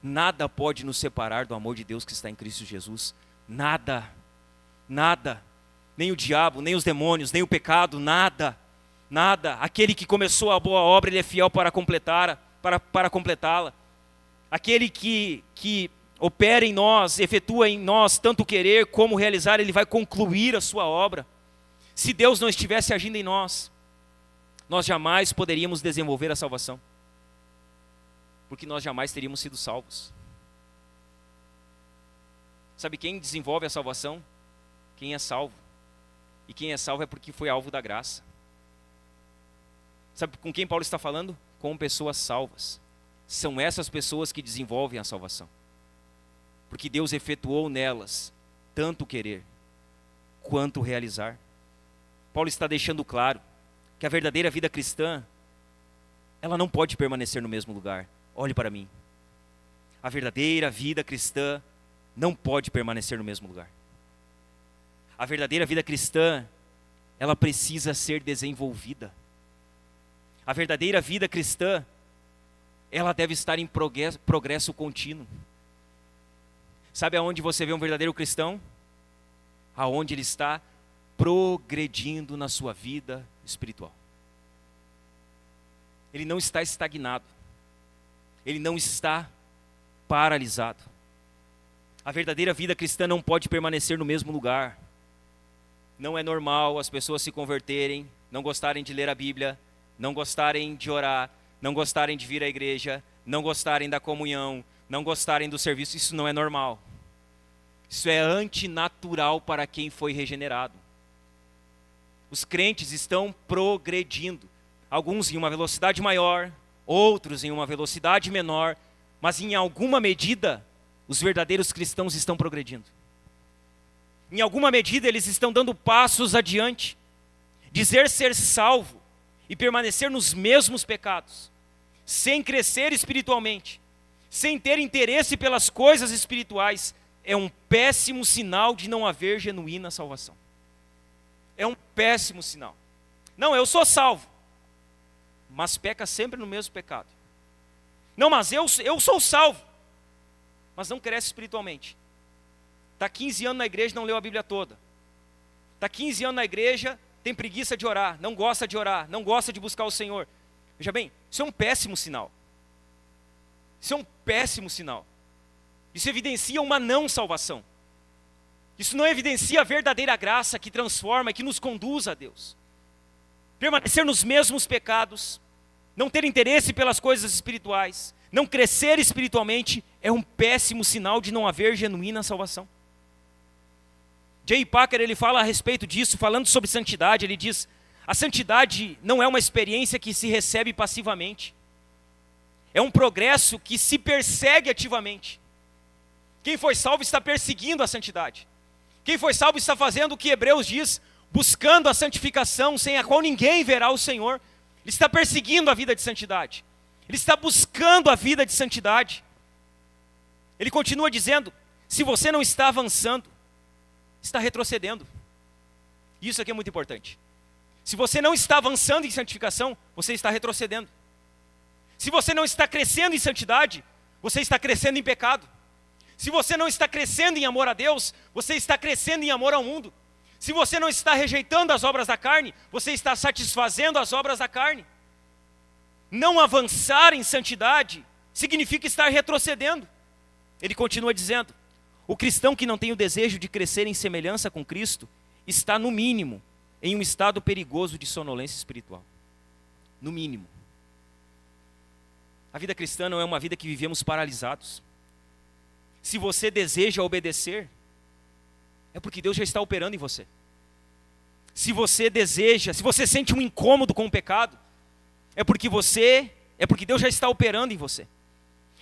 [SPEAKER 1] Nada pode nos separar do amor de Deus que está em Cristo Jesus. Nada. Nada. Nem o diabo, nem os demônios, nem o pecado, nada. Nada. Aquele que começou a boa obra, Ele é fiel para completá-la. Aquele que opera em nós, efetua em nós tanto querer como realizar, Ele vai concluir a sua obra. Se Deus não estivesse agindo em nós, nós jamais poderíamos desenvolver a salvação. Porque nós jamais teríamos sido salvos. Sabe quem desenvolve a salvação? Quem é salvo. E quem é salvo é porque foi alvo da graça. Sabe com quem Paulo está falando? Com pessoas salvas. São essas pessoas que desenvolvem a salvação. Porque Deus efetuou nelas tanto querer quanto realizar. Paulo está deixando claro que a verdadeira vida cristã, ela não pode permanecer no mesmo lugar. Olhe para mim. A verdadeira vida cristã não pode permanecer no mesmo lugar. A verdadeira vida cristã, ela precisa ser desenvolvida. A verdadeira vida cristã, ela deve estar em progresso contínuo. Sabe aonde você vê um verdadeiro cristão? Aonde ele está progredindo na sua vida espiritual. Ele não está estagnado. Ele não está paralisado. A verdadeira vida cristã não pode permanecer no mesmo lugar. Não é normal as pessoas se converterem, não gostarem de ler a Bíblia, não gostarem de orar, não gostarem de vir à igreja, não gostarem da comunhão, não gostarem do serviço. Isso não é normal. Isso é antinatural para quem foi regenerado. Os crentes estão progredindo. Alguns em uma velocidade maior, outros em uma velocidade menor, mas em alguma medida, os verdadeiros cristãos estão progredindo. Em alguma medida, eles estão dando passos adiante. Dizer ser salvo e permanecer nos mesmos pecados, sem crescer espiritualmente, sem ter interesse pelas coisas espirituais, é um péssimo sinal de não haver genuína salvação. É um péssimo sinal. Não, eu sou salvo, mas peca sempre no mesmo pecado. Não, mas eu sou salvo, mas não cresce espiritualmente. Está 15 anos na igreja e não leu a Bíblia toda. Está 15 anos na igreja, tem preguiça de orar, não gosta de orar, não gosta de buscar o Senhor. Veja bem, isso é um péssimo sinal. Isso é um péssimo sinal. Isso evidencia uma não salvação. Isso não evidencia a verdadeira graça que transforma, que nos conduz a Deus. Permanecer nos mesmos pecados, não ter interesse pelas coisas espirituais, não crescer espiritualmente, é um péssimo sinal de não haver genuína salvação. J. Packer, ele fala a respeito disso, falando sobre santidade, ele diz: a santidade não é uma experiência que se recebe passivamente. É um progresso que se persegue ativamente. Quem foi salvo está perseguindo a santidade. Quem foi salvo está fazendo o que Hebreus diz, buscando a santificação, sem a qual ninguém verá o Senhor. Ele está perseguindo a vida de santidade. Ele está buscando a vida de santidade. Ele continua dizendo: se você não está avançando, está retrocedendo. Isso aqui é muito importante. Se você não está avançando em santificação, você está retrocedendo. Se você não está crescendo em santidade, você está crescendo em pecado. Se você não está crescendo em amor a Deus, você está crescendo em amor ao mundo. Se você não está rejeitando as obras da carne, você está satisfazendo as obras da carne. Não avançar em santidade significa estar retrocedendo. Ele continua dizendo: o cristão que não tem o desejo de crescer em semelhança com Cristo está, no mínimo, em um estado perigoso de sonolência espiritual. No mínimo. A vida cristã não é uma vida que vivemos paralisados. Se você deseja obedecer, é porque Deus já está operando em você. Se você deseja, se você sente um incômodo com o pecado, é porque Deus já está operando em você.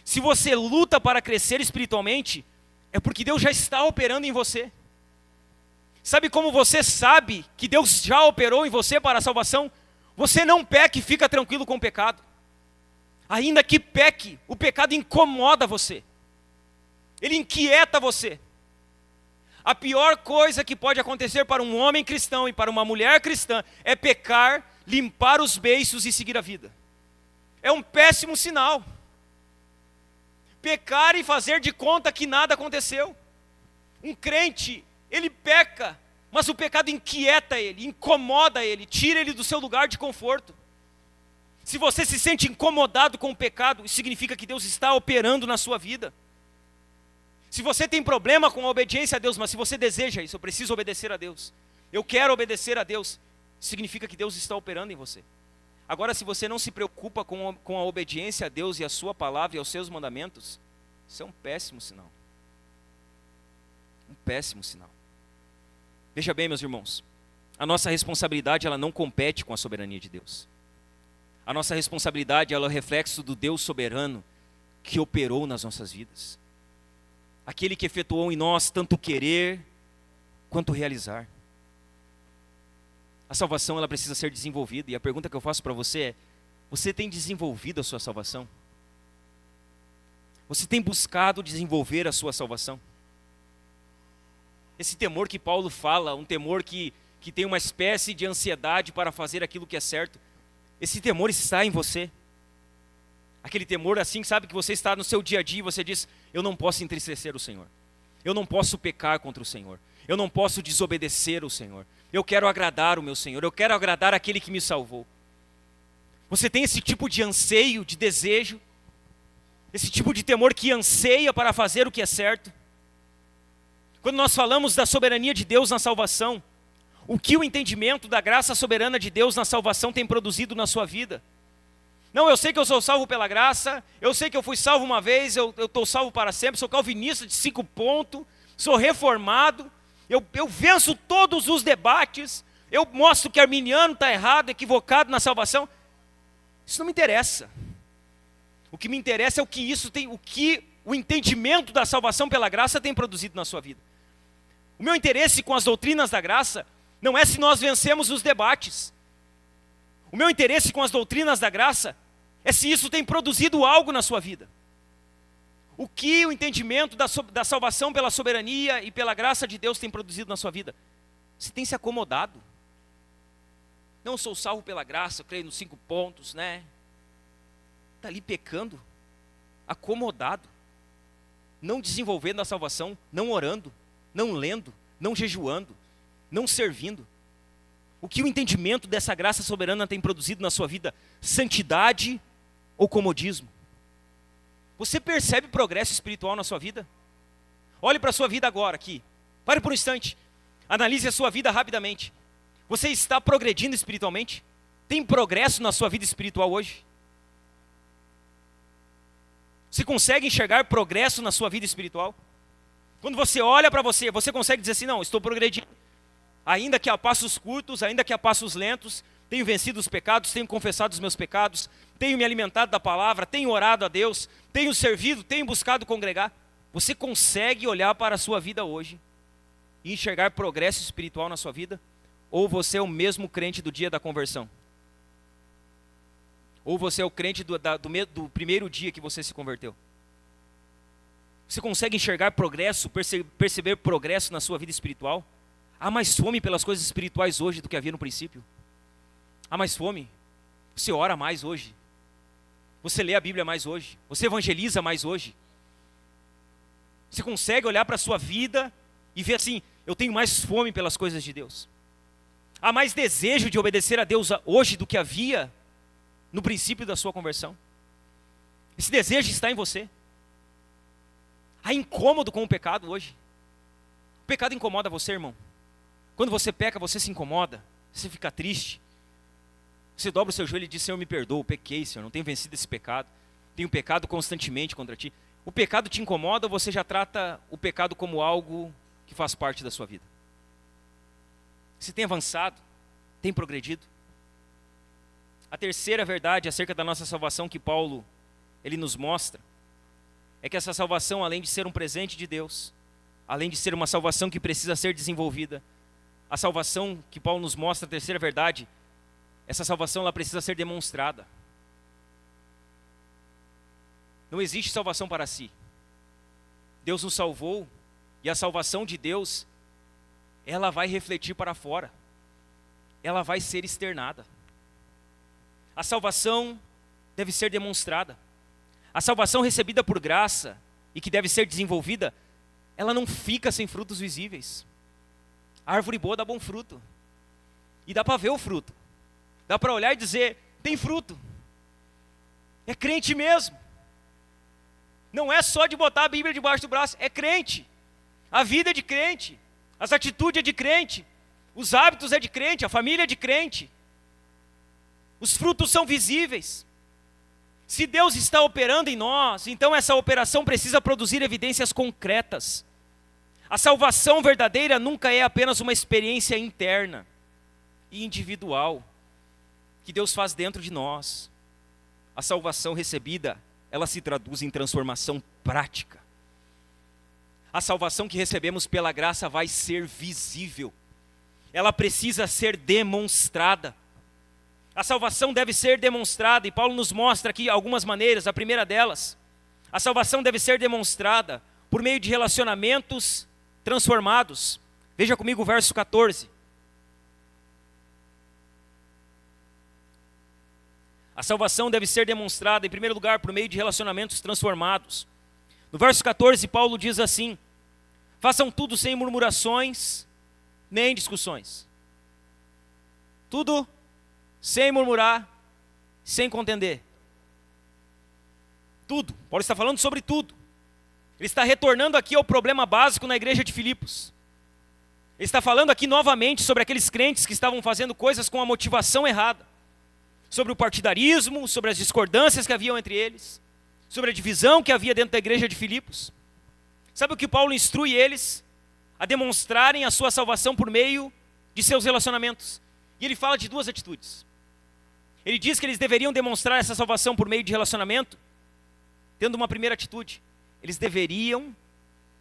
[SPEAKER 1] Se você luta para crescer espiritualmente, é porque Deus já está operando em você. Sabe como você sabe que Deus já operou em você para a salvação? Você não peca e fica tranquilo com o pecado. Ainda que peque, o pecado incomoda você. Ele inquieta você. A pior coisa que pode acontecer para um homem cristão e para uma mulher cristã é pecar, limpar os beiços e seguir a vida. É um péssimo sinal. Pecar e fazer de conta que nada aconteceu. Um crente, ele peca, mas o pecado inquieta ele, incomoda ele, tira ele do seu lugar de conforto. Se você se sente incomodado com o pecado, isso significa que Deus está operando na sua vida. Se você tem problema com a obediência a Deus, mas se você deseja isso, eu preciso obedecer a Deus, eu quero obedecer a Deus, significa que Deus está operando em você. Agora, se você não se preocupa com a obediência a Deus e a sua palavra e aos seus mandamentos, isso é um péssimo sinal. Um péssimo sinal. Veja bem, meus irmãos, a nossa responsabilidade, ela não compete com a soberania de Deus. A nossa responsabilidade, ela é o reflexo do Deus soberano que operou nas nossas vidas. Aquele que efetuou em nós tanto querer quanto realizar. A salvação, ela precisa ser desenvolvida. E a pergunta que eu faço para você é: você tem desenvolvido a sua salvação? Você tem buscado desenvolver a sua salvação? Esse temor que Paulo fala, um temor que tem uma espécie de ansiedade para fazer aquilo que é certo, esse temor está em você? Aquele temor assim, sabe, que você está no seu dia a dia e você diz: eu não posso entristecer o Senhor. Eu não posso pecar contra o Senhor. Eu não posso desobedecer o Senhor. Eu quero agradar o meu Senhor. Eu quero agradar aquele que me salvou. Você tem esse tipo de anseio, de desejo? Esse tipo de temor que anseia para fazer o que é certo? Quando nós falamos da soberania de Deus na salvação, o que o entendimento da graça soberana de Deus na salvação tem produzido na sua vida? Não, eu sei que eu sou salvo pela graça, eu sei que eu fui salvo uma vez, eu estou salvo para sempre, sou calvinista de 5 pontos, sou reformado, eu venço todos os debates, eu mostro que arminiano está errado, equivocado na salvação. Isso não me interessa. O que me interessa é o que o entendimento da salvação pela graça tem produzido na sua vida. O meu interesse com as doutrinas da graça não é se nós vencemos os debates. O meu interesse com as doutrinas da graça é se isso tem produzido algo na sua vida. O que o entendimento da salvação pela soberania e pela graça de Deus tem produzido na sua vida? Você tem se acomodado? Não, sou salvo pela graça, eu creio nos 5 pontos, né? Está ali pecando, acomodado, não desenvolvendo a salvação, não orando, não lendo, não jejuando, não servindo. O que o entendimento dessa graça soberana tem produzido na sua vida? Santidade ou comodismo? Você percebe progresso espiritual na sua vida? Olhe para a sua vida agora aqui. Pare por um instante. Analise a sua vida rapidamente. Você está progredindo espiritualmente? Tem progresso na sua vida espiritual hoje? Você consegue enxergar progresso na sua vida espiritual? Quando você olha para você, você consegue dizer assim, não, estou progredindo. Ainda que a passos curtos, ainda que a passos lentos, tenho vencido os pecados, tenho confessado os meus pecados, tenho me alimentado da palavra, tenho orado a Deus, tenho servido, tenho buscado congregar. Você consegue olhar para a sua vida hoje e enxergar progresso espiritual na sua vida? Ou você é o mesmo crente do dia da conversão? Ou você é o crente do primeiro dia que você se converteu? Você consegue enxergar progresso, perceber progresso na sua vida espiritual? Há mais fome pelas coisas espirituais hoje do que havia no princípio? Há mais fome? Você ora mais hoje? Você lê a Bíblia mais hoje? Você evangeliza mais hoje? Você consegue olhar para a sua vida e ver assim, eu tenho mais fome pelas coisas de Deus? Há mais desejo de obedecer a Deus hoje do que havia no princípio da sua conversão? Esse desejo está em você? Há incômodo com o pecado hoje? O pecado incomoda você, irmão? Quando você peca, você se incomoda? Você fica triste? Você dobra o seu joelho e diz, Senhor, me perdoa, eu pequei, Senhor, não tenho vencido esse pecado. Tenho pecado constantemente contra ti. O pecado te incomoda ou você já trata o pecado como algo que faz parte da sua vida? Você tem avançado? Tem progredido? A terceira verdade acerca da nossa salvação que Paulo ele nos mostra é que essa salvação, além de ser um presente de Deus, além de ser uma salvação que precisa ser desenvolvida, a salvação que Paulo nos mostra, a terceira verdade, essa salvação ela precisa ser demonstrada. Não existe salvação para si. Deus nos salvou e a salvação de Deus, ela vai refletir para fora. Ela vai ser externada. A salvação deve ser demonstrada. A salvação recebida por graça e que deve ser desenvolvida, ela não fica sem frutos visíveis. A árvore boa dá bom fruto. E dá para ver o fruto. Dá para olhar e dizer, tem fruto. É crente mesmo. Não é só de botar a Bíblia debaixo do braço, é crente. A vida é de crente. As atitudes é de crente. Os hábitos é de crente, a família é de crente. Os frutos são visíveis. Se Deus está operando em nós, então essa operação precisa produzir evidências concretas. A salvação verdadeira nunca é apenas uma experiência interna e individual que Deus faz dentro de nós. A salvação recebida, ela se traduz em transformação prática. A salvação que recebemos pela graça vai ser visível. Ela precisa ser demonstrada. A salvação deve ser demonstrada, e Paulo nos mostra aqui algumas maneiras. A primeira delas, a salvação deve ser demonstrada por meio de relacionamentos transformados. Veja comigo o verso 14. A salvação deve ser demonstrada, em primeiro lugar, por meio de relacionamentos transformados. No verso 14, Paulo diz assim: façam tudo sem murmurações, nem discussões. Tudo sem murmurar, sem contender. Tudo. Paulo está falando sobre tudo. Ele está retornando aqui ao problema básico na igreja de Filipos. Ele está falando aqui novamente sobre aqueles crentes que estavam fazendo coisas com a motivação errada. Sobre o partidarismo, sobre as discordâncias que haviam entre eles, sobre a divisão que havia dentro da igreja de Filipos. Sabe o que Paulo instrui eles? A demonstrarem a sua salvação por meio de seus relacionamentos. E ele fala de duas atitudes. Ele diz que eles deveriam demonstrar essa salvação por meio de relacionamento, tendo uma primeira atitude. Eles deveriam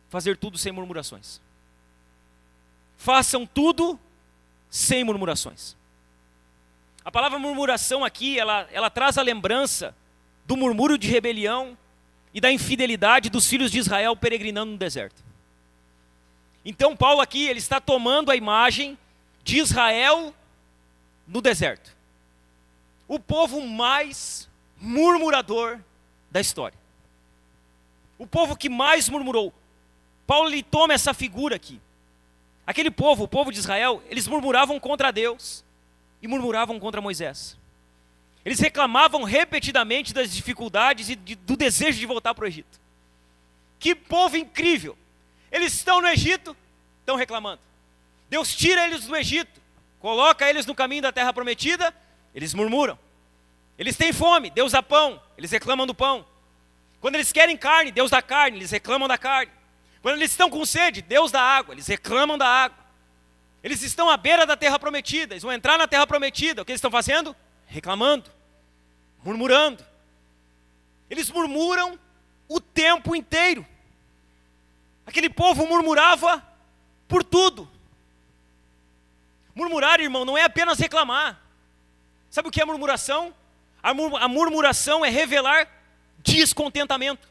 [SPEAKER 1] fazer tudo sem murmurações. Façam tudo sem murmurações. A palavra murmuração aqui, ela traz a lembrança do murmúrio de rebelião e da infidelidade dos filhos de Israel peregrinando no deserto. Então Paulo aqui, ele está tomando a imagem de Israel no deserto. O povo mais murmurador da história. O povo que mais murmurou. Paulo ele toma essa figura aqui. Aquele povo, o povo de Israel, eles murmuravam contra Deus e murmuravam contra Moisés. Eles reclamavam repetidamente das dificuldades e do desejo de voltar para o Egito. Que povo incrível! Eles estão no Egito, estão reclamando. Deus tira eles do Egito, coloca eles no caminho da terra prometida, eles murmuram. Eles têm fome, Deus dá pão, eles reclamam do pão. Quando eles querem carne, Deus dá carne, eles reclamam da carne. Quando eles estão com sede, Deus dá água, eles reclamam da água. Eles estão à beira da terra prometida, eles vão entrar na terra prometida. O que eles estão fazendo? Reclamando, murmurando. Eles murmuram o tempo inteiro. Aquele povo murmurava por tudo. Murmurar, irmão, não é apenas reclamar. Sabe o que é murmuração? A murmuração é revelar descontentamento.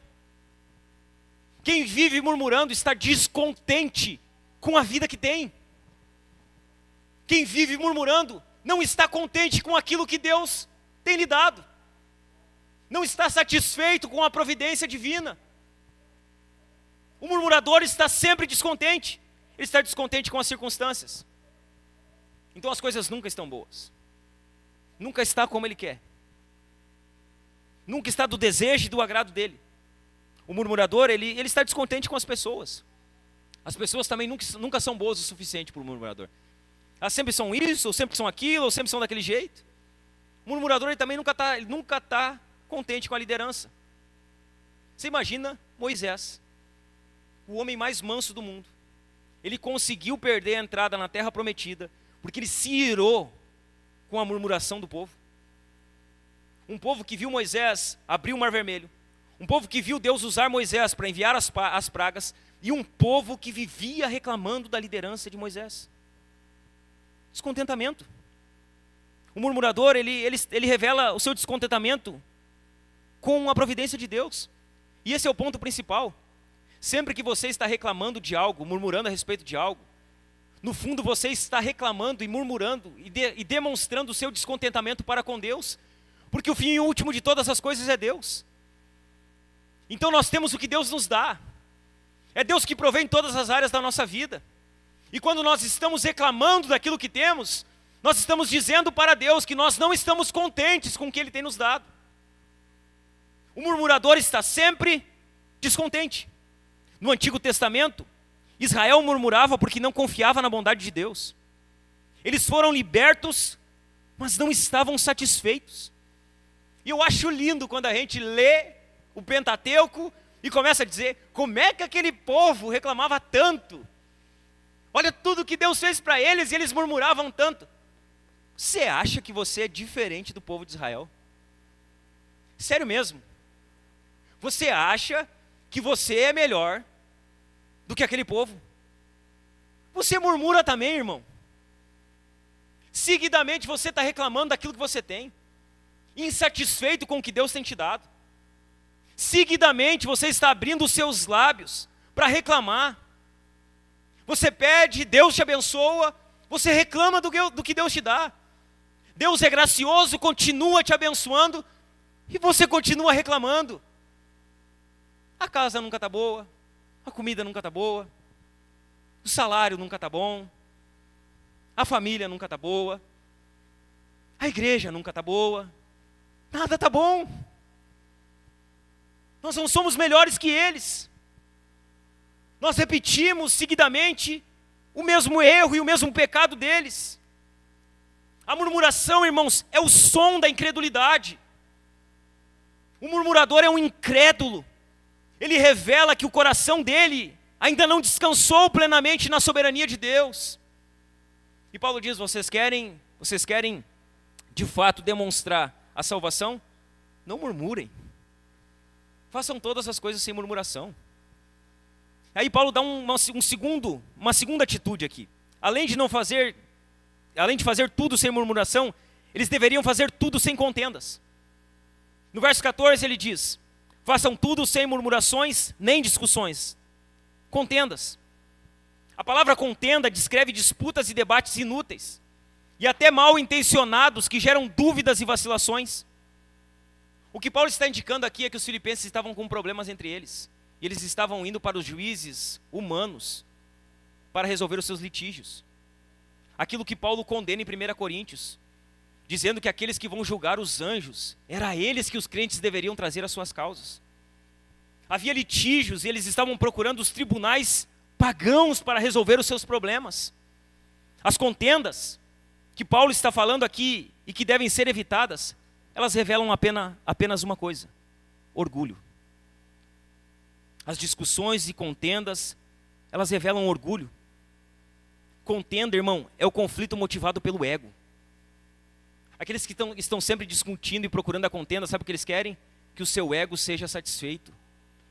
[SPEAKER 1] Quem vive murmurando está descontente com a vida que tem. Quem vive murmurando não está contente com aquilo que Deus tem lhe dado. Não está satisfeito com a providência divina. O murmurador está sempre descontente. Ele está descontente com as circunstâncias. Então as coisas nunca estão boas. Nunca está como ele quer. Nunca está do desejo e do agrado dele. O murmurador, ele está descontente com as pessoas. As pessoas também nunca são boas o suficiente para o murmurador. Elas sempre são isso, ou sempre são aquilo, ou sempre são daquele jeito. O murmurador ele também nunca está contente com a liderança. Você imagina Moisés, o homem mais manso do mundo. Ele conseguiu perder a entrada na terra prometida, porque ele se irou com a murmuração do povo. Um povo que viu Moisés abrir o Mar Vermelho. Um povo que viu Deus usar Moisés para enviar as pragas. E um povo que vivia reclamando da liderança de Moisés. Descontentamento. O murmurador, ele revela o seu descontentamento com a providência de Deus. E esse é o ponto principal. Sempre que você está reclamando de algo, murmurando a respeito de algo, no fundo você está reclamando e murmurando e demonstrando o seu descontentamento para com Deus. Porque o fim último de todas as coisas é Deus. Então nós temos o que Deus nos dá. É Deus que provê em todas as áreas da nossa vida. E quando nós estamos reclamando daquilo que temos, nós estamos dizendo para Deus que nós não estamos contentes com o que Ele tem nos dado. O murmurador está sempre descontente. No Antigo Testamento, Israel murmurava porque não confiava na bondade de Deus. Eles foram libertos, mas não estavam satisfeitos. E eu acho lindo quando a gente lê o Pentateuco e começa a dizer, como é que aquele povo reclamava tanto? Olha tudo que Deus fez para eles e eles murmuravam tanto. Você acha que você é diferente do povo de Israel? Sério mesmo? Você acha que você é melhor do que aquele povo? Você murmura também, irmão. Seguidamente você está reclamando daquilo que você tem, insatisfeito com o que Deus tem te dado. Seguidamente você está abrindo os seus lábios para reclamar. Você pede, Deus te abençoa, você reclama do que Deus te dá. Deus é gracioso, continua te abençoando e você continua reclamando. A casa nunca está boa, a comida nunca está boa, o salário nunca está bom, a família nunca está boa, a igreja nunca está boa, nada está bom. Nós não somos melhores que eles. Nós repetimos seguidamente o mesmo erro e o mesmo pecado deles. A murmuração, irmãos, é o som da incredulidade. O murmurador é um incrédulo. Ele revela que o coração dele ainda não descansou plenamente na soberania de Deus. E Paulo diz, vocês querem de fato demonstrar a salvação? Não murmurem. Façam todas as coisas sem murmuração. Aí Paulo dá uma segunda atitude aqui. Além de fazer tudo sem murmuração, eles deveriam fazer tudo sem contendas. No verso 14 ele diz: façam tudo sem murmurações nem discussões. Contendas. A palavra contenda descreve disputas e debates inúteis, e até mal intencionados que geram dúvidas e vacilações. O que Paulo está indicando aqui é que os filipenses estavam com problemas entre eles, e eles estavam indo para os juízes humanos para resolver os seus litígios. Aquilo que Paulo condena em 1 Coríntios, dizendo que aqueles que vão julgar os anjos, era a eles que os crentes deveriam trazer as suas causas. Havia litígios e eles estavam procurando os tribunais pagãos para resolver os seus problemas. As contendas que Paulo está falando aqui e que devem ser evitadas, elas revelam apenas uma coisa: orgulho. As discussões e contendas, elas revelam orgulho. Contenda, irmão, é o conflito motivado pelo ego. Aqueles que estão sempre discutindo e procurando a contenda, sabe o que eles querem? Que o seu ego seja satisfeito,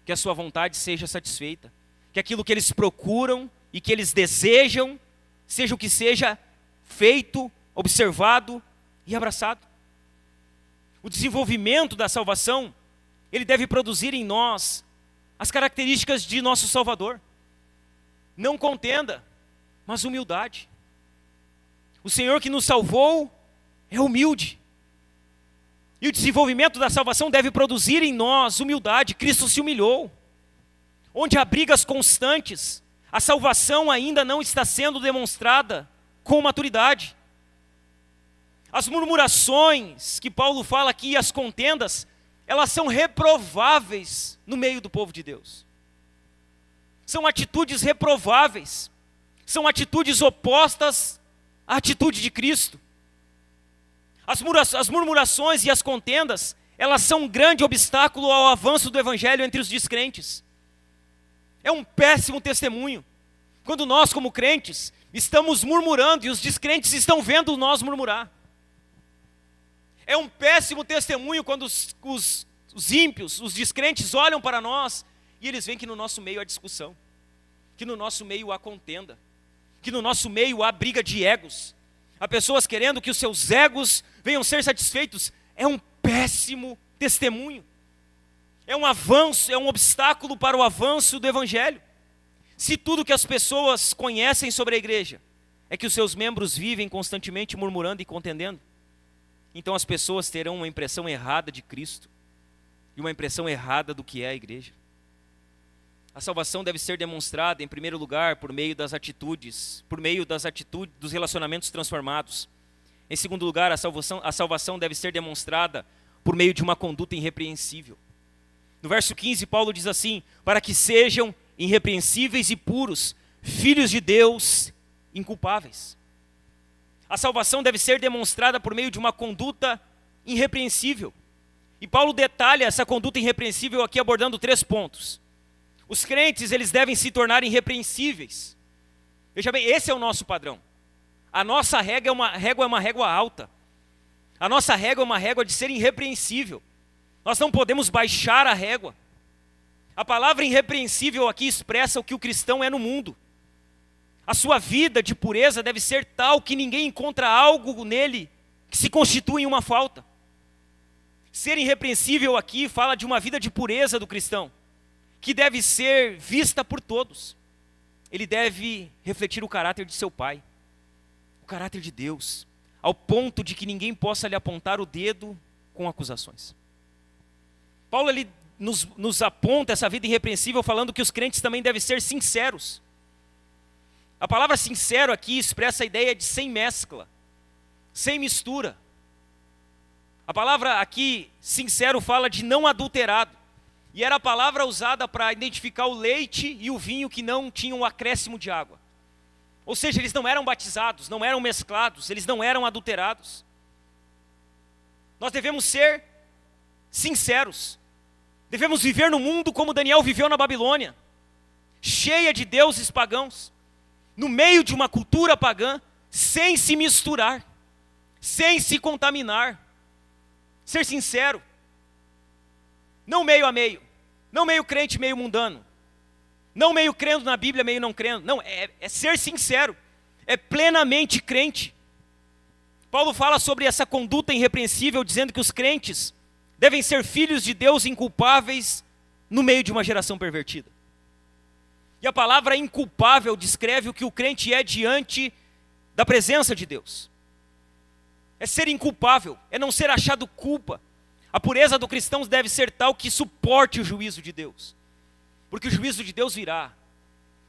[SPEAKER 1] que a sua vontade seja satisfeita, que aquilo que eles procuram e que eles desejam, seja o que seja, feito, observado e abraçado. O desenvolvimento da salvação, ele deve produzir em nós as características de nosso Salvador. Não contenda, mas humildade. O Senhor que nos salvou é humilde. E o desenvolvimento da salvação deve produzir em nós humildade. Cristo se humilhou. Onde há brigas constantes, a salvação ainda não está sendo demonstrada com maturidade. As murmurações que Paulo fala aqui, as contendas, elas são reprováveis no meio do povo de Deus. São atitudes reprováveis. São atitudes opostas à atitude de Cristo. As murmurações e as contendas, elas são um grande obstáculo ao avanço do evangelho entre os descrentes. É um péssimo testemunho quando nós, como crentes, estamos murmurando e os descrentes estão vendo nós murmurar. É um péssimo testemunho quando os ímpios, os descrentes olham para nós e eles veem que no nosso meio há discussão, que no nosso meio há contenda, que no nosso meio há briga de egos. Há pessoas querendo que os seus egos venham ser satisfeitos. É um péssimo testemunho. É um avanço, é um obstáculo para o avanço do evangelho. Se tudo que as pessoas conhecem sobre a igreja é que os seus membros vivem constantemente murmurando e contendendo, então as pessoas terão uma impressão errada de Cristo e uma impressão errada do que é a igreja. A salvação deve ser demonstrada, em primeiro lugar, por meio das atitudes, dos relacionamentos transformados. Em segundo lugar, a salvação deve ser demonstrada por meio de uma conduta irrepreensível. No verso 15, Paulo diz assim: para que sejam irrepreensíveis e puros, filhos de Deus inculpáveis. A salvação deve ser demonstrada por meio de uma conduta irrepreensível. E Paulo detalha essa conduta irrepreensível aqui abordando 3 pontos. Os crentes, eles devem se tornar irrepreensíveis. Veja bem, esse é o nosso padrão. A nossa régua é uma régua alta. A nossa régua é uma régua de ser irrepreensível. Nós não podemos baixar a régua. A palavra irrepreensível aqui expressa o que o cristão é no mundo. A sua vida de pureza deve ser tal que ninguém encontra algo nele que se constitui em uma falta. Ser irrepreensível aqui fala de uma vida de pureza do cristão, que deve ser vista por todos. Ele deve refletir o caráter de seu Pai, o caráter de Deus, ao ponto de que ninguém possa lhe apontar o dedo com acusações. Paulo ele nos aponta essa vida irrepreensível falando que os crentes também devem ser sinceros. A palavra sincero aqui expressa a ideia de sem mescla, sem mistura. A palavra aqui, sincero, fala de não adulterado. E era a palavra usada para identificar o leite e o vinho que não tinham acréscimo de água. Ou seja, eles não eram batizados, não eram mesclados, eles não eram adulterados. Nós devemos ser sinceros. Devemos viver no mundo como Daniel viveu na Babilônia, cheia de deuses pagãos, no meio de uma cultura pagã, sem se misturar, sem se contaminar. Ser sincero. Não meio a meio. Não meio crente, meio mundano. Não meio crendo na Bíblia, meio não crendo. Não, é ser sincero. É plenamente crente. Paulo fala sobre essa conduta irrepreensível, dizendo que os crentes devem ser filhos de Deus inculpáveis no meio de uma geração pervertida. E a palavra inculpável descreve o que o crente é diante da presença de Deus. É ser inculpável, é não ser achado culpa. A pureza do cristão deve ser tal que suporte o juízo de Deus. Porque o juízo de Deus virá.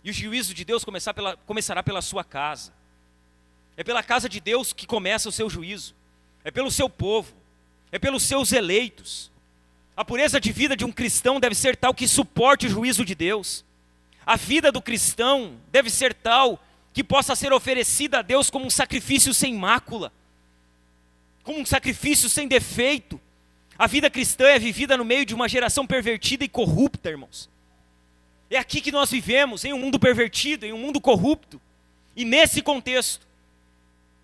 [SPEAKER 1] E o juízo de Deus começará pela sua casa. É pela casa de Deus que começa o seu juízo. É pelo seu povo. É pelos seus eleitos. A pureza de vida de um cristão deve ser tal que suporte o juízo de Deus. A vida do cristão deve ser tal que possa ser oferecida a Deus como um sacrifício sem mácula. Como um sacrifício sem defeito. A vida cristã é vivida no meio de uma geração pervertida e corrupta, irmãos. É aqui que nós vivemos, em um mundo pervertido, em um mundo corrupto. E nesse contexto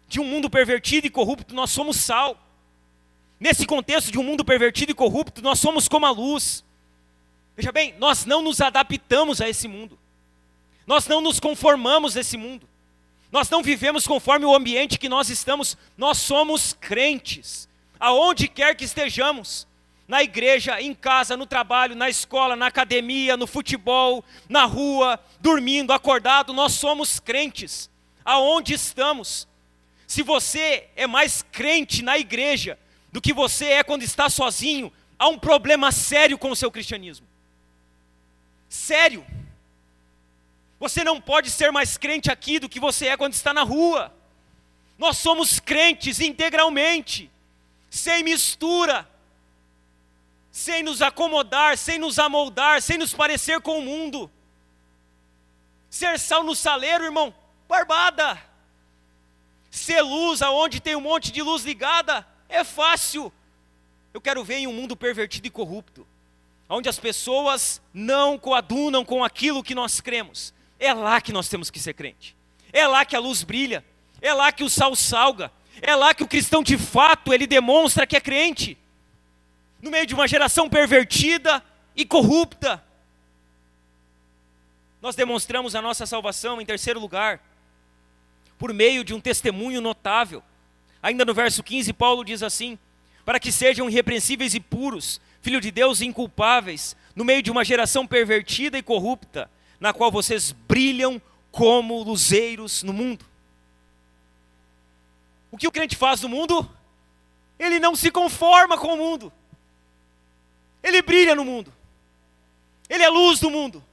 [SPEAKER 1] de um mundo pervertido e corrupto, nós somos sal. Nesse contexto de um mundo pervertido e corrupto, nós somos como a luz. Veja bem, nós não nos adaptamos a esse mundo. Nós não nos conformamos a esse mundo. Nós não vivemos conforme o ambiente que nós estamos. Nós somos crentes. Aonde quer que estejamos. Na igreja, em casa, no trabalho, na escola, na academia, no futebol, na rua, dormindo, acordado, nós somos crentes. Aonde estamos? Se você é mais crente na igreja do que você é quando está sozinho, há um problema sério com o seu cristianismo. Sério. Você não pode ser mais crente aqui do que você é quando está na rua. Nós somos crentes integralmente, sem mistura, sem nos acomodar, sem nos amoldar, sem nos parecer com o mundo. Ser sal no saleiro, irmão, barbada. Ser luz aonde tem um monte de luz ligada, é fácil. Eu quero ver em um mundo pervertido e corrupto, onde as pessoas não coadunam com aquilo que nós cremos. É lá que nós temos que ser crente. É lá que a luz brilha. É lá que o sal salga. É lá que o cristão de fato, ele demonstra que é crente. No meio de uma geração pervertida e corrupta. Nós demonstramos a nossa salvação, em terceiro lugar, por meio de um testemunho notável. Ainda no verso 15, Paulo diz assim: para que sejam irrepreensíveis e puros, filho de Deus inculpáveis, no meio de uma geração pervertida e corrupta, na qual vocês brilham como luzeiros no mundo. O que o crente faz no mundo? Ele não se conforma com o mundo. Ele brilha no mundo. Ele é luz do mundo.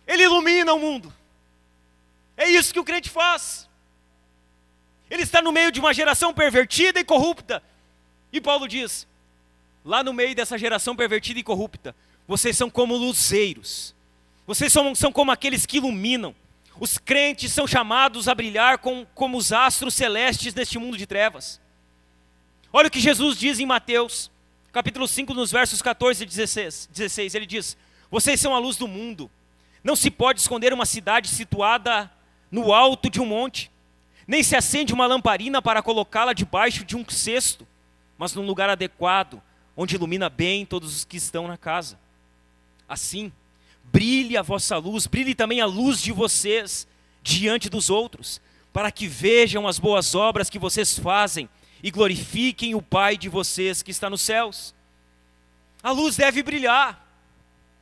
[SPEAKER 1] Ele ilumina o mundo. É isso que o crente faz. Ele está no meio de uma geração pervertida e corrupta. E Paulo diz, lá no meio dessa geração pervertida e corrupta, vocês são como luzeiros. Vocês são como aqueles que iluminam. Os crentes são chamados a brilhar como os astros celestes neste mundo de trevas. Olha o que Jesus diz em Mateus, capítulo 5, nos versos 14 e 16. Ele diz, vocês são a luz do mundo. Não se pode esconder uma cidade situada no alto de um monte. Nem se acende uma lamparina para colocá-la debaixo de um cesto, mas num lugar adequado, onde ilumina bem todos os que estão na casa. Assim, brilhe a vossa luz, brilhe também a luz de vocês diante dos outros, para que vejam as boas obras que vocês fazem e glorifiquem o Pai de vocês que está nos céus. A luz deve brilhar.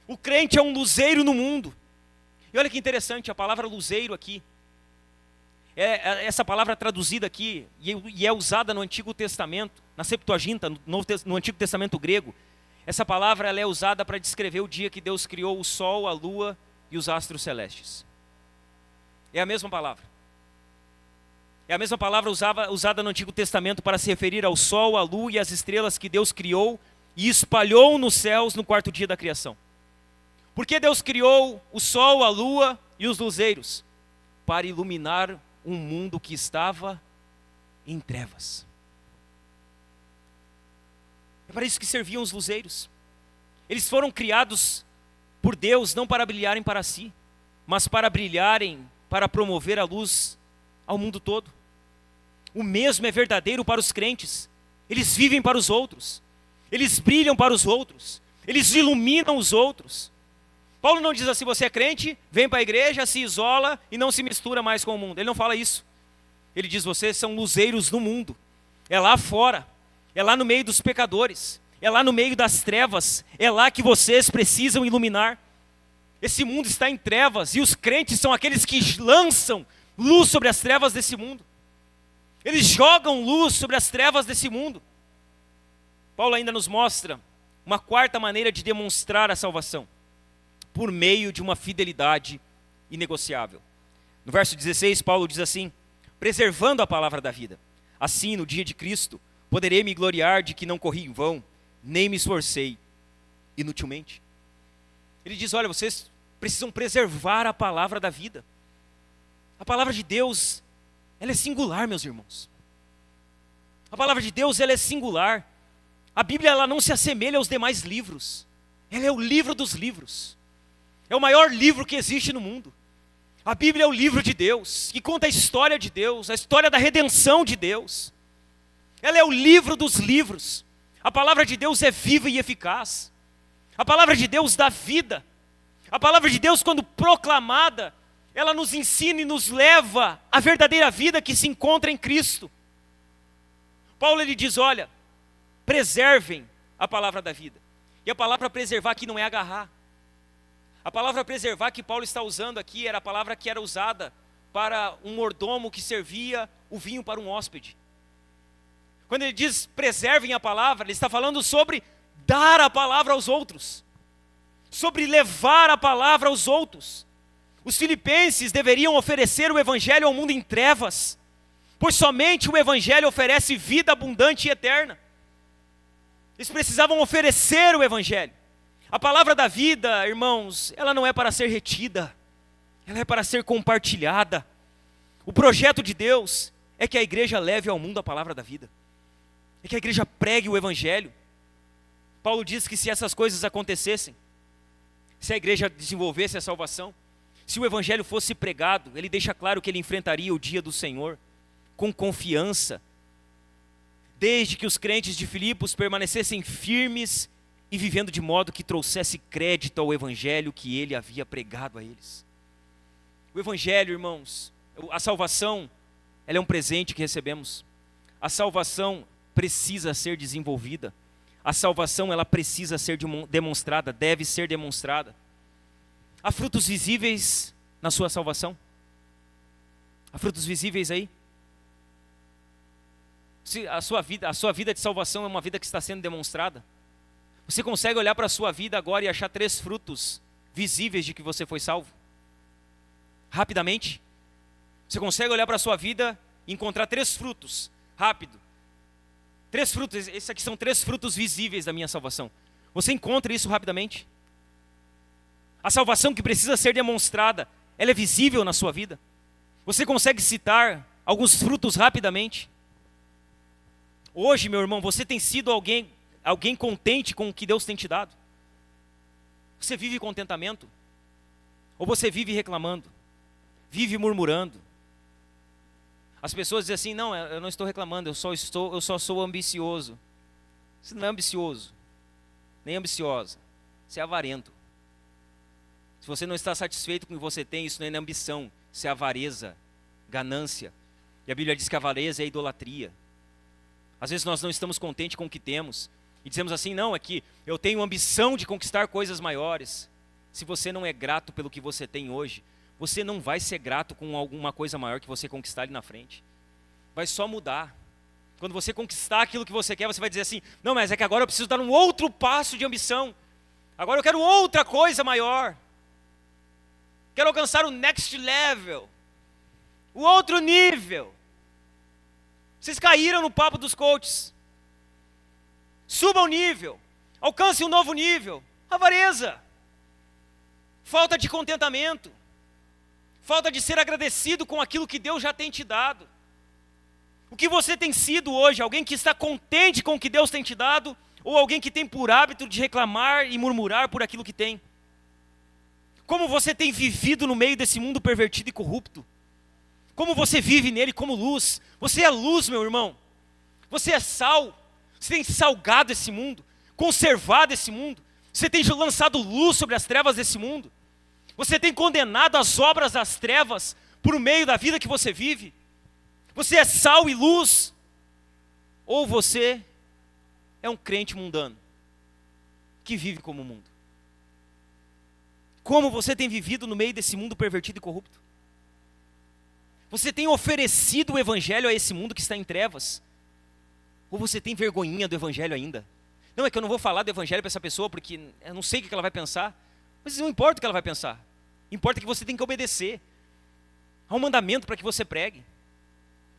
[SPEAKER 1] O crente é um luzeiro no mundo. E olha que interessante, a palavra luzeiro aqui, essa palavra traduzida aqui, e é usada no Antigo Testamento, na Septuaginta, no Antigo Testamento grego. Essa palavra ela é usada para descrever o dia que Deus criou o sol, a lua e os astros celestes. É a mesma palavra. É a mesma palavra usada no Antigo Testamento para se referir ao sol, à lua e às estrelas que Deus criou e espalhou nos céus no quarto dia da criação. Por que Deus criou o sol, a lua e os luzeiros? Para iluminar um mundo que estava em trevas. É para isso que serviam os luzeiros. Eles foram criados por Deus não para brilharem para si, mas para brilharem, para promover a luz ao mundo todo. O mesmo é verdadeiro para os crentes. Eles vivem para os outros. Eles brilham para os outros. Eles iluminam os outros. Paulo não diz assim, você é crente, vem para a igreja, se isola e não se mistura mais com o mundo. Ele não fala isso. Ele diz, vocês são luzeiros no mundo. É lá fora, é lá no meio dos pecadores, é lá no meio das trevas, é lá que vocês precisam iluminar. Esse mundo está em trevas e os crentes são aqueles que lançam luz sobre as trevas desse mundo. Eles jogam luz sobre as trevas desse mundo. Paulo ainda nos mostra uma quarta maneira de demonstrar a salvação, por meio de uma fidelidade inegociável. No verso 16, Paulo diz assim: preservando a palavra da vida. Assim, no dia de Cristo, poderei me gloriar de que não corri em vão, nem me esforcei inutilmente. Ele diz: olha, vocês precisam preservar a palavra da vida. A palavra de Deus, ela é singular, meus irmãos. A palavra de Deus, ela é singular. A Bíblia, ela não se assemelha aos demais livros. Ela é o livro dos livros. É o maior livro que existe no mundo. A Bíblia é o livro de Deus, que conta a história de Deus, a história da redenção de Deus. Ela é o livro dos livros. A palavra de Deus é viva e eficaz. A palavra de Deus dá vida. A palavra de Deus, quando proclamada, ela nos ensina e nos leva à verdadeira vida que se encontra em Cristo. Paulo, ele diz: olha, preservem a palavra da vida. E a palavra preservar aqui não é agarrar. A palavra preservar que Paulo está usando aqui era a palavra que era usada para um mordomo que servia o vinho para um hóspede. Quando ele diz preservem a palavra, ele está falando sobre dar a palavra aos outros, sobre levar a palavra aos outros. Os filipenses deveriam oferecer o evangelho ao mundo em trevas, pois somente o evangelho oferece vida abundante e eterna. Eles precisavam oferecer o evangelho. A palavra da vida, irmãos, ela não é para ser retida, ela é para ser compartilhada. O projeto de Deus é que a igreja leve ao mundo a palavra da vida, é que a igreja pregue o evangelho. Paulo diz que se essas coisas acontecessem, se a igreja desenvolvesse a salvação, se o evangelho fosse pregado, ele deixa claro que ele enfrentaria o dia do Senhor com confiança, desde que os crentes de Filipos permanecessem firmes e vivendo de modo que trouxesse crédito ao evangelho que ele havia pregado a eles. O evangelho, irmãos, a salvação, ela é um presente que recebemos. A salvação precisa ser desenvolvida. A salvação, ela precisa ser demonstrada, deve ser demonstrada. Há frutos visíveis na sua salvação? Há frutos visíveis aí? Se a sua vida de salvação é uma vida que está sendo demonstrada? Você consegue olhar para a sua vida agora e achar 3 frutos visíveis de que você foi salvo? Rapidamente? Você consegue olhar para a sua vida e encontrar 3 frutos? Rápido. 3 frutos, esses aqui são 3 frutos visíveis da minha salvação. Você encontra isso rapidamente? A salvação que precisa ser demonstrada, ela é visível na sua vida? Você consegue citar alguns frutos rapidamente? Hoje, meu irmão, você tem sido alguém contente com o que Deus tem te dado? Você vive contentamento? Ou você vive reclamando? Vive murmurando? As pessoas dizem assim: não, eu não estou reclamando, eu só sou ambicioso. Você não é ambicioso, nem ambiciosa. Você é avarento. Se você não está satisfeito com o que você tem, isso não é ambição, isso é avareza, ganância. E a Bíblia diz que a avareza é idolatria. Às vezes nós não estamos contentes com o que temos e dizemos assim: não, é que eu tenho ambição de conquistar coisas maiores. Se você não é grato pelo que você tem hoje, você não vai ser grato com alguma coisa maior que você conquistar ali na frente. Vai só mudar. Quando você conquistar aquilo que você quer, você vai dizer assim: não, mas é que agora eu preciso dar um outro passo de ambição. Agora eu quero outra coisa maior. Quero alcançar o next level, o outro nível. Vocês caíram no papo dos coaches. Suba o nível, alcance um novo nível. Avareza, falta de contentamento, falta de ser agradecido com aquilo que Deus já tem te dado. O que você tem sido hoje? Alguém que está contente com o que Deus tem te dado? Ou alguém que tem por hábito de reclamar e murmurar por aquilo que tem? Como você tem vivido no meio desse mundo pervertido e corrupto? Como você vive nele como luz? Você é luz, meu irmão. Você é sal. Você tem salgado esse mundo, conservado esse mundo. Você tem lançado luz sobre as trevas desse mundo. Você tem condenado as obras das trevas por meio da vida que você vive. Você é sal e luz. ou você é um crente mundano, que vive como o mundo. Como você tem vivido no meio desse mundo pervertido e corrupto? Você tem oferecido o evangelho a esse mundo que está em trevas? Ou você tem vergonhinha do evangelho ainda? Não, é que eu não vou falar do evangelho para essa pessoa, porque eu não sei o que ela vai pensar. Mas não importa o que ela vai pensar. Importa que você tem que obedecer. Há um mandamento para que você pregue.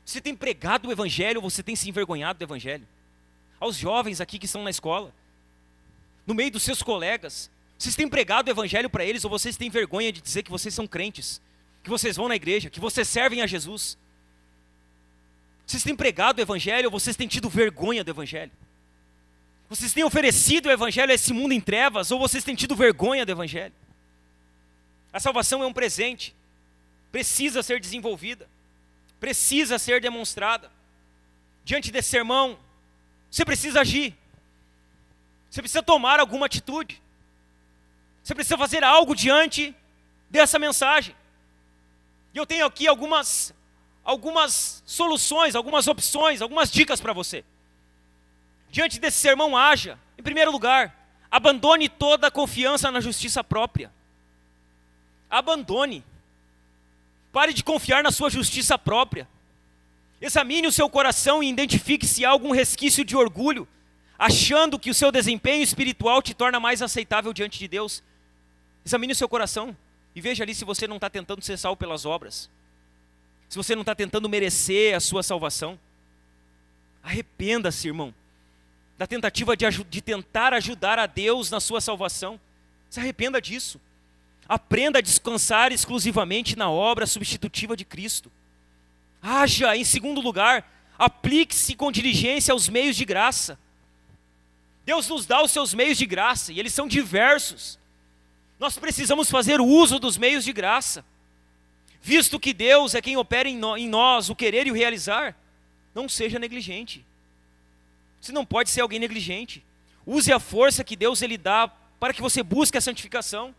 [SPEAKER 1] Você tem pregado o evangelho, ou você tem se envergonhado do evangelho? Aos jovens aqui que estão na escola, no meio dos seus colegas, vocês têm pregado o evangelho para eles, ou vocês têm vergonha de dizer que vocês são crentes, que vocês vão na igreja, que vocês servem a Jesus? Vocês têm pregado o evangelho, ou vocês têm tido vergonha do evangelho? Vocês têm oferecido o evangelho a esse mundo em trevas, ou vocês têm tido vergonha do evangelho? A salvação é um presente, precisa ser desenvolvida, precisa ser demonstrada. Diante desse sermão, você precisa agir, você precisa tomar alguma atitude, você precisa fazer algo diante dessa mensagem. E eu tenho aqui algumas soluções, algumas opções, algumas dicas para você. Diante desse sermão, haja. Em primeiro lugar, abandone toda a confiança na justiça própria. Abandone. Pare de confiar na sua justiça própria. Examine o seu coração e identifique se há algum resquício de orgulho, achando que o seu desempenho espiritual te torna mais aceitável diante de Deus. Examine o seu coração e veja ali se você não está tentando ser salvo pelas obras, se você não está tentando merecer a sua salvação. Arrependa-se, irmão, da tentativa de tentar ajudar a Deus na sua salvação. Se arrependa disso. Aprenda a descansar exclusivamente na obra substitutiva de Cristo. Haja. Em segundo lugar, aplique-se com diligência aos meios de graça. Deus nos dá os seus meios de graça, e eles são diversos. Nós precisamos fazer uso dos meios de graça. Visto que Deus é quem opera em nós o querer e o realizar, não seja negligente. Você não pode ser alguém negligente. Use a força que Deus Ele dá para que você busque a santificação.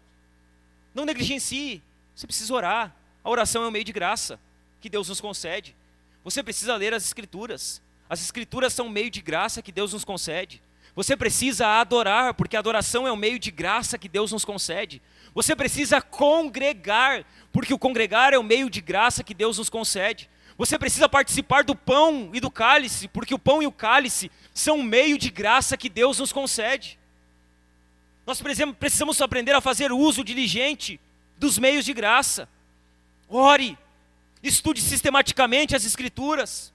[SPEAKER 1] Não negligencie. Você precisa orar. A oração é um meio de graça que Deus nos concede. Você precisa ler as Escrituras. As Escrituras são um meio de graça que Deus nos concede. Você precisa adorar, porque a adoração é um meio de graça que Deus nos concede. Você precisa congregar, porque o congregar é um meio de graça que Deus nos concede. Você precisa participar do pão e do cálice, porque o pão e o cálice são um meio de graça que Deus nos concede. Nós precisamos aprender a fazer uso diligente dos meios de graça. Ore, estude sistematicamente as Escrituras.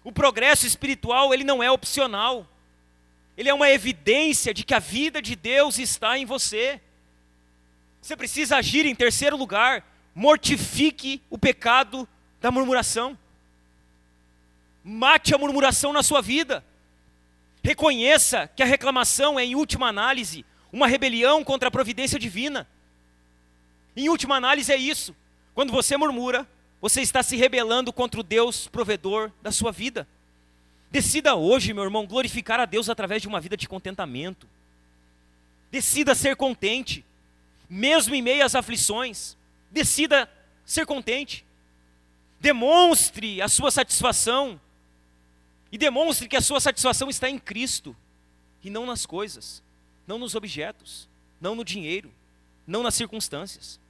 [SPEAKER 1] O progresso espiritual, ele não é opcional. Ele é uma evidência de que a vida de Deus está em você. Você precisa agir. Em terceiro lugar, mortifique o pecado da murmuração. Mate a murmuração na sua vida. Reconheça que a reclamação é, em última análise, uma rebelião contra a providência divina. Em última análise é isso. Quando você murmura, você está se rebelando contra o Deus provedor da sua vida. Decida hoje, meu irmão, glorificar a Deus através de uma vida de contentamento. Decida ser contente, mesmo em meio às aflições. Decida ser contente. Demonstre a sua satisfação. E demonstre que a sua satisfação está em Cristo. E não nas coisas, não nos objetos, não no dinheiro, não nas circunstâncias.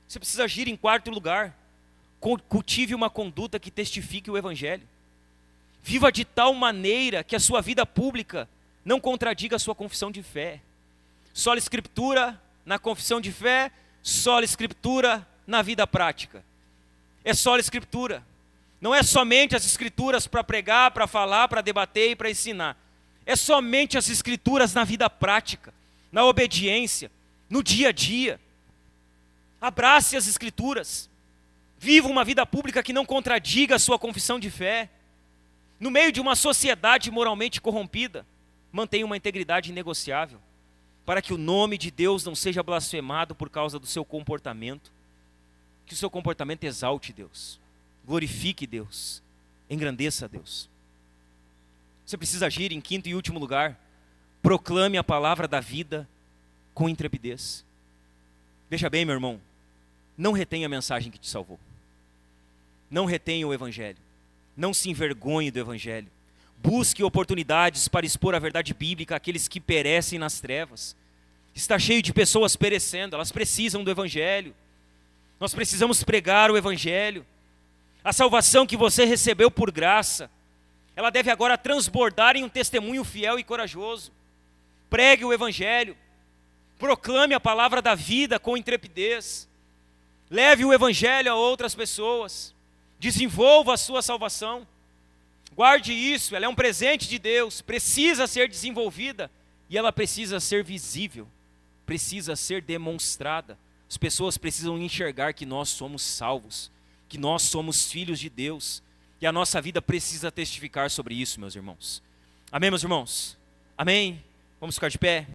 [SPEAKER 1] Você precisa agir. Em quarto lugar, cultive uma conduta que testifique o Evangelho. Viva de tal maneira que a sua vida pública não contradiga a sua confissão de fé. Sola Escritura na confissão de fé, sola Escritura na vida prática. É sola Escritura. Não é somente as Escrituras para pregar, para falar, para debater e para ensinar. É somente as Escrituras na vida prática, na obediência, no dia a dia. Abrace as Escrituras. Viva uma vida pública que não contradiga a sua confissão de fé. No meio de uma sociedade moralmente corrompida, mantenha uma integridade inegociável, para que o nome de Deus não seja blasfemado por causa do seu comportamento. Que o seu comportamento exalte Deus, glorifique Deus, engrandeça a Deus. Você precisa agir. Em quinto e último lugar, proclame a palavra da vida com intrepidez. Veja bem, meu irmão, não retenha a mensagem que te salvou. Não retenha o Evangelho. Não se envergonhe do Evangelho. Busque oportunidades para expor a verdade bíblica àqueles que perecem nas trevas. Está cheio de pessoas perecendo, elas precisam do Evangelho. Nós precisamos pregar o Evangelho. A salvação que você recebeu por graça, ela deve agora transbordar em um testemunho fiel e corajoso. Pregue o Evangelho. Proclame a palavra da vida com intrepidez. Leve o Evangelho a outras pessoas. Desenvolva a sua salvação. Guarde isso, ela é um presente de Deus, precisa ser desenvolvida e ela precisa ser visível, precisa ser demonstrada. As pessoas precisam enxergar que nós somos salvos, que nós somos filhos de Deus e a nossa vida precisa testificar sobre isso, meus irmãos. Amém, meus irmãos? Amém? Vamos ficar de pé?